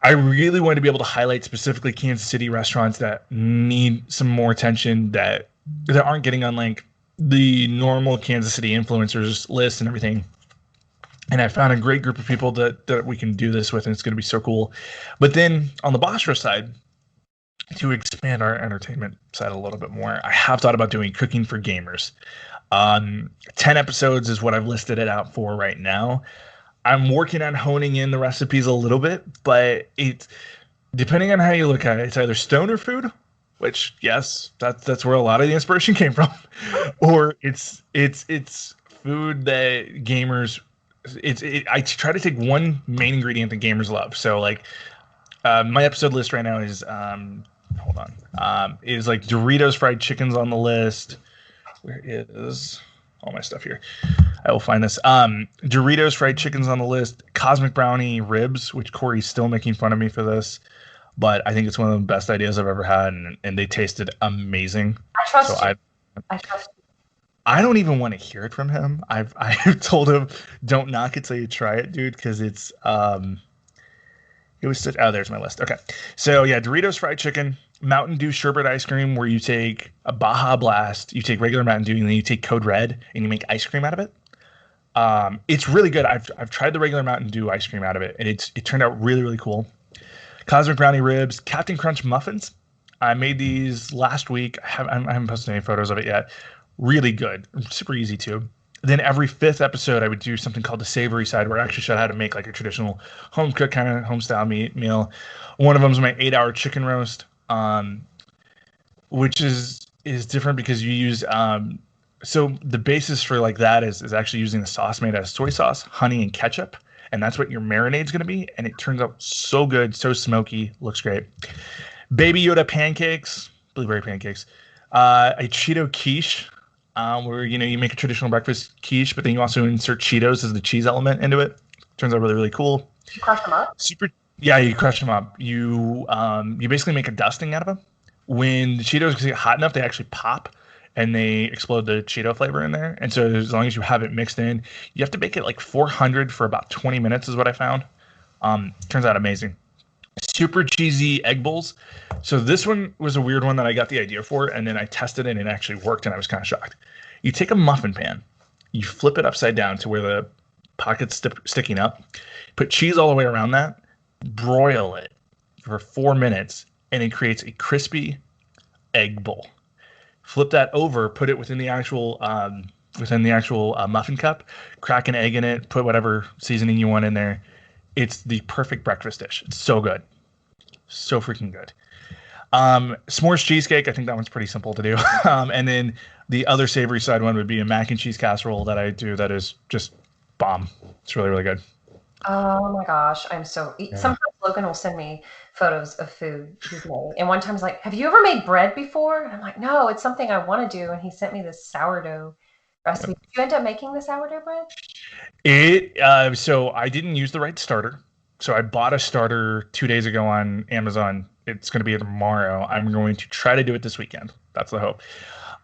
I really wanted to be able to highlight specifically Kansas City restaurants that need some more attention, that aren't getting on like the normal Kansas City influencers list and everything. And I found a great group of people that we can do this with, and it's going to be so cool. But then on the Bostro side, to expand our entertainment side a little bit more, I have thought about doing cooking for gamers. 10 episodes is what I've listed it out for right now. I'm working on honing in the recipes a little bit, but it's depending on how you look at it, it's either stoner food, which yes, that's where a lot of the inspiration came from, or it's food that gamers. I try to take one main ingredient that gamers love. So like my episode list right now is is like Doritos fried chicken's on the list. Where is all my stuff here? I will find this. Doritos fried chicken's on the list. Cosmic brownie ribs, which Corey's still making fun of me for this, but I think it's one of the best ideas I've ever had, and they tasted amazing. I trust you. I trust you. I don't even want to hear it from him. I've told him, don't knock it till you try it, dude, because it's it was such. Oh, there's my list. Okay, so yeah, Doritos fried chicken, Mountain Dew sherbet ice cream, where you take a Baja Blast, you take regular Mountain Dew, and then you take Code Red, and you make ice cream out of it. It's really good. I've tried the regular Mountain Dew ice cream out of it, and it turned out really really cool. Cosmic brownie ribs, Captain Crunch muffins. I made these last week. I haven't posted any photos of it yet. Really good, super easy too. Then every fifth episode, I would do something called the savory side, where I actually showed how to make like a traditional home cooked kind of home style meal. One of them is my 8 hour chicken roast, which is different because you use so the basis for like that is actually using the sauce made out of soy sauce, honey, and ketchup, and that's what your marinade's going to be. And it turns out so good, so smoky, looks great. Baby Yoda pancakes, blueberry pancakes, a Cheeto quiche, where you make a traditional breakfast quiche, but then you also insert Cheetos as the cheese element into it. Turns out really really cool. You crush them up? Super. Yeah, you crush them up. You basically make a dusting out of them. When the Cheetos get hot enough, they actually pop and they explode the Cheeto flavor in there. And so as long as you have it mixed in, you have to bake it like 400 for about 20 minutes is what I found. Turns out amazing. Super cheesy egg bowls. So this one was a weird one that I got the idea for, and then I tested it and it actually worked, and I was kind of shocked. You take a muffin pan, you flip it upside down to where the pocket's sticking up, put cheese all the way around that, broil it for 4 minutes, and it creates a crispy egg bowl. Flip that over, put it within the actual muffin cup, crack an egg in it, put whatever seasoning you want in there. It's the perfect breakfast dish. It's so good. So freaking good. S'mores cheesecake, I think that one's pretty simple to do. And then the other savory side one would be a mac and cheese casserole that I do that is just bomb. It's really, really good. Oh my gosh, Yeah. sometimes Logan will send me photos of food he's made. And one time he's like, "Have you ever made bread before?" And I'm like, "No, it's something I want to do." And he sent me this sourdough recipe. Did you end up making the sourdough bread? So I didn't use the right starter. So I bought a starter 2 days ago on Amazon. It's going to be tomorrow. I'm going to try to do it this weekend. That's the hope.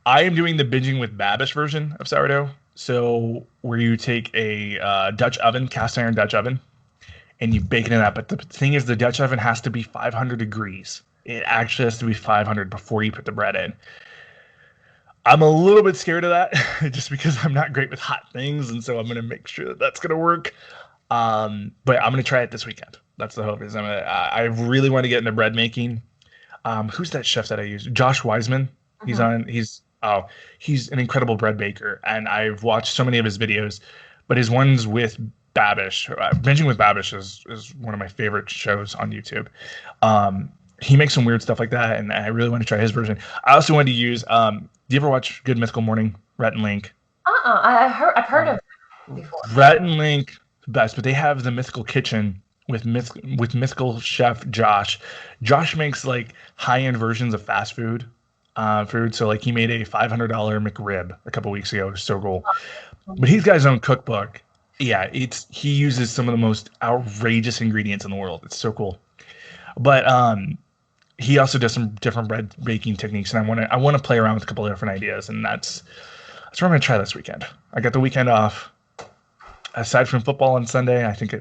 I am doing the binging with Babish version of sourdough. So where you take a Dutch oven, cast iron Dutch oven, and you bake it in that. But the thing is, the Dutch oven has to be 500 degrees. It actually has to be 500 before you put the bread in. I'm a little bit scared of that just because I'm not great with hot things, and so I'm going to make sure that that's going to work. But I'm going to try it this weekend. That's the hope. I really want to get into bread making. Who's that chef that I use? Josh Wiseman. Mhm. He's an incredible bread baker, and I've watched so many of his videos. But his ones with Babish, Binging with Babish is one of my favorite shows on YouTube. He makes some weird stuff like that, and I really want to try his version. I also wanted to use. Do you ever watch Good Mythical Morning? Rhett and Link. I've heard of Um, it before. Rhett and Link, best, but they have the Mythical Kitchen with mythical chef Josh. Josh makes like high end versions of fast food. So like he made a $500 McRib a couple weeks ago. It was so cool. But he's got his own cookbook. Yeah, he uses some of the most outrageous ingredients in the world. It's so cool. But he also does some different bread baking techniques, and I want to play around with a couple of different ideas, and that's what I'm gonna try this weekend. I got the weekend off. Aside from football on Sunday, I think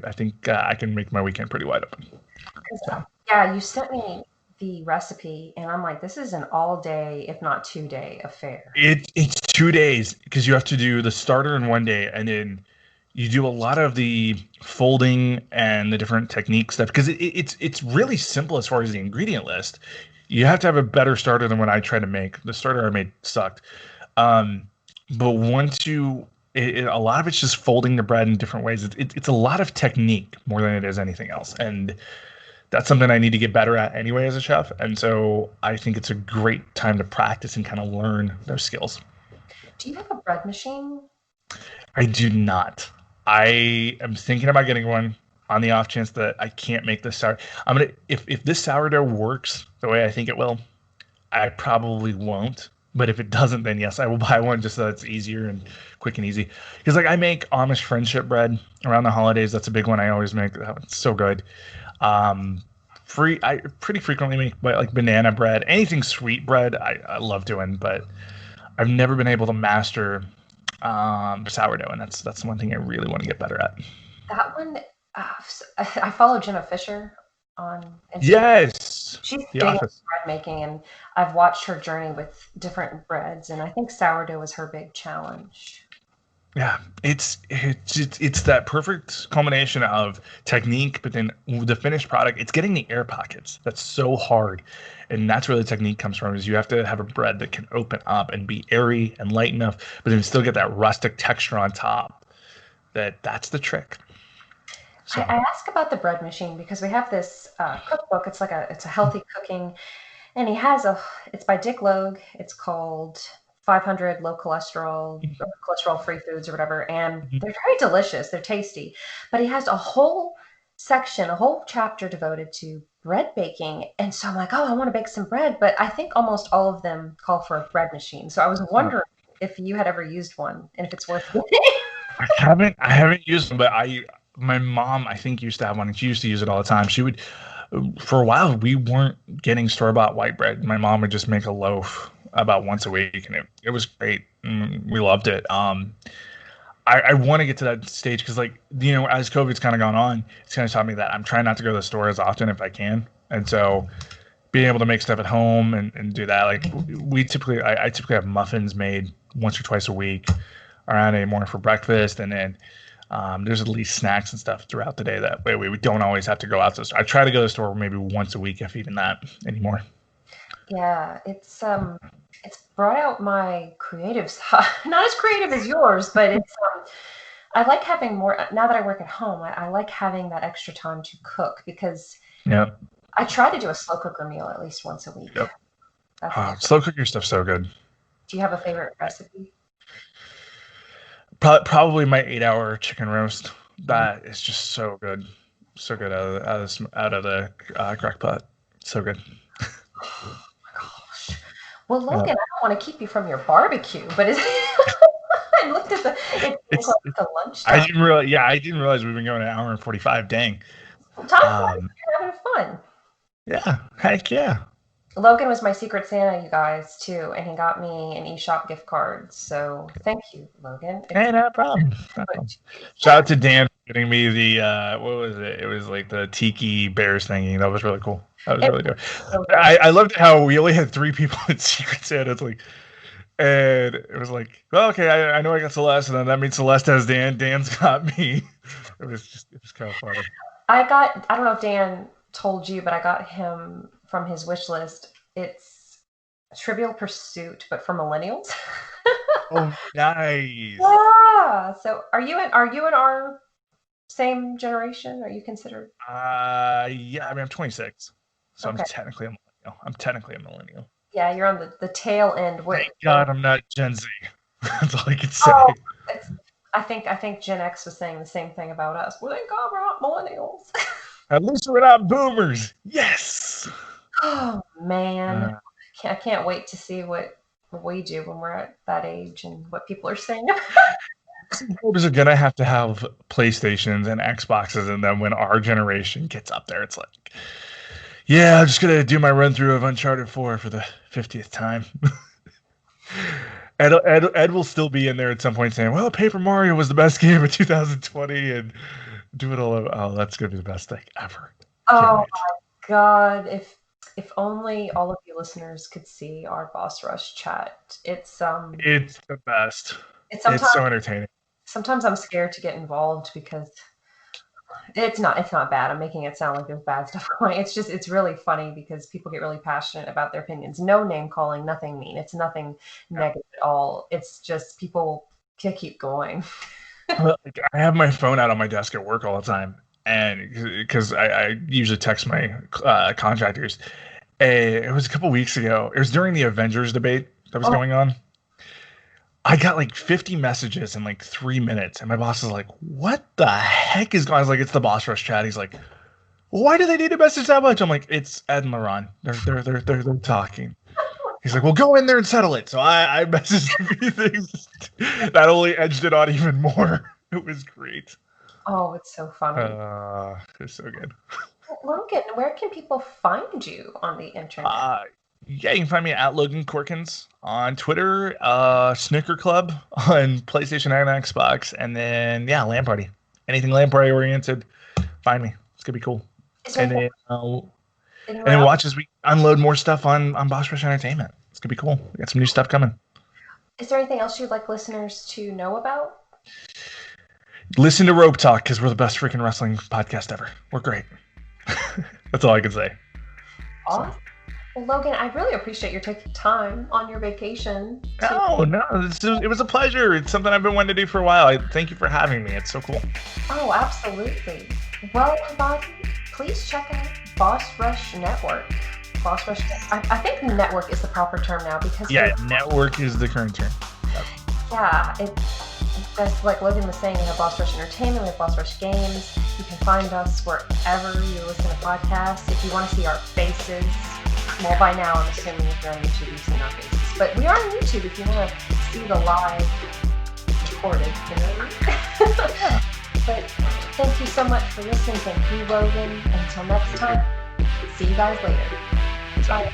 I can make my weekend pretty wide open. 'Cause, So yeah, you sent me the recipe, and I'm like, this is an all day, if not 2 day affair. it's 2 days because you have to do the starter in one day, and then you do a lot of the folding and the different technique stuff because it's really simple as far as the ingredient list. You have to have a better starter than what I tried to make. The starter I made sucked. Um, but once a lot of it's just folding the bread in different ways. It's a lot of technique more than it is anything else, and that's something I need to get better at anyway as a chef. And so I think it's a great time to practice and kind of learn those skills. Do you have a bread machine? I do not. I am thinking about getting one on the off chance that I can't make this sour. I'm gonna if this sourdough works the way I think it will, I probably won't. But if it doesn't, then yes, I will buy one just so it's easier and quick and easy. Because like I make Amish friendship bread around the holidays. That's a big one I always make. That one's so good. Um, I pretty frequently make like banana bread, anything sweet bread. I love doing, but I've never been able to master sourdough, and that's one thing I really want to get better at. That one, I follow Jenna Fisher on Instagram. Yes, She's The big into Office. bread making, and I've watched her journey with different breads, and I think sourdough is her big challenge. Yeah, it's that perfect combination of technique, but then the finished product. It's getting the air pockets. That's so hard, and that's where the technique comes from. Is you have to have a bread that can open up and be airy and light enough, but then still get that rustic texture on top. That's the trick. So I ask about the bread machine because we have this cookbook. It's a healthy cooking, and it's by Dick Logue. It's called 500 low cholesterol or cholesterol free foods or whatever, and they're very delicious. They're tasty, but he has a whole section, a whole chapter devoted to bread baking. And so I'm like, oh, I want to bake some bread, but I think almost all of them call for a bread machine. So I was wondering if you had ever used one and if it's worth it. I haven't used them, but my mom I think used to have one, and she used to use it all the time. She would for a while we weren't getting store bought white bread. My mom would just make a loaf about once a week, and it was great. We loved it. I want to get to that stage because, like, as COVID's kind of gone on, it's kind of taught me that I'm trying not to go to the store as often if I can, and so being able to make stuff at home and do that. Like I typically have muffins made once or twice a week around a morning for breakfast, and then there's at least snacks and stuff throughout the day. That way we don't always have to go out to the store. I try to go to the store maybe once a week, if even that anymore. Yeah, it's brought out my creative side. Not as creative as yours, but I like having more now that I work at home. I like having that extra time to cook because Yep. I try to do a slow cooker meal at least once a week. Yep. That's it. Slow cook your stuff so good. Do you have a favorite recipe? Probably my 8 hour chicken roast. That is just so good. So good out of the crock pot. So good. Oh my gosh. Well, Yeah. Logan, I don't want to keep you from your barbecue, but I looked at it's It's, like it's the lunchtime. I didn't realize we've been going an hour and 45. Dang. Time flies. Um, You're having fun. yeah. Heck yeah. Logan was my secret Santa, you guys, too, and he got me an eShop gift card. So thank you, Logan. It's Hey, no problem. No put problem. to use. Shout out to Dan for getting me the what was it? It was like the tiki bears thingy. That was really cool. That was It really good. was so I loved how we only had 3 people in Secret Santa. It's like, and it was like, well, okay, I know I got Celeste, and then that means Celeste has Dan. Dan's got me. It was kind of funny. I don't know if Dan told you, but I got him from his wish list. It's Trivial Pursuit, but for millennials. Oh, nice. Yeah. So are you in our same generation? Are you considered? Yeah. I mean, I'm 26, so I'm Okay. technically a millennial. I'm technically a millennial. Yeah, you're on the tail end. Thank God I'm not Gen Z. That's all I can say. Oh, it's, I think Gen X was saying the same thing about us. Well, thank God we're not millennials. At least we're not boomers. Yes. Oh man, Uh, I can't wait to see what we do when we're at that age and what people are saying. boomers are gonna have to have PlayStations and Xboxes, and then when our generation gets up there, it's like, yeah, I'm just gonna do my run through of Uncharted 4 for the 50th time. Ed will still be in there at some point saying, "Well, Paper Mario was the best game of 2020," and do it all over. Oh, that's gonna be the best thing ever. Can't Oh wait. my God, if only all of you listeners could see our Boss Rush chat. It's the best. It's It's sometimes so entertaining. sometimes I'm scared to get involved because it's not bad. I'm making it sound like there's bad stuff going. It's really funny because people get really passionate about their opinions. No name calling, nothing mean. It's nothing negative at all. It's just people can keep going. Well, like, I have my phone out on my desk at work all the time, and because I usually text my contractors. It was a couple weeks ago. It was during the Avengers debate that was Oh, going on. I got like 50 messages in like 3 minutes, and my boss is like, "What the heck is going?" I was like, "It's the Boss Rush chat." He's like, well, "Why do they need to message that much?" I'm like, "It's Ed and Laron. They're talking." He's like, "Well, go in there and settle it." So I messaged a few things that only edged it on even more. It was great. oh, it's so funny. It's so good. Logan, where can people find you on the internet? Uh, yeah, you can find me at Logan Corkins on Twitter, Snicker Club on PlayStation and Xbox, and then yeah, LAN Party. Anything LAN Party oriented, find me. It's gonna be cool. Is there And anything then anywhere and then else? watch as we unload more stuff on Boss Rush Entertainment. It's gonna be cool. We got some new stuff coming. Is there anything else you'd like listeners to know about? Listen to Rope Talk because we're the best freaking wrestling podcast ever. We're great. That's all I can say. Awesome. So. Well, Logan, I really appreciate your taking time on your vacation. No, it was a pleasure. It's something I've been wanting to do for a while. Thank you for having me. It's so cool. Oh, absolutely. Well, everybody, please check out Boss Rush Network. Boss Rush. I think network is the proper term now because network is the current term. Yeah, that's like Logan was saying. We have Boss Rush Entertainment. We have Boss Rush Games. You can find us wherever you listen to podcasts. If you want to see our faces. Well, by now, I'm assuming if you're on YouTube, you've seen our faces. But we are on YouTube if you want to see the live recorded. But thank you so much for listening. Thank you, Logan. Until next time, see you guys later. Bye.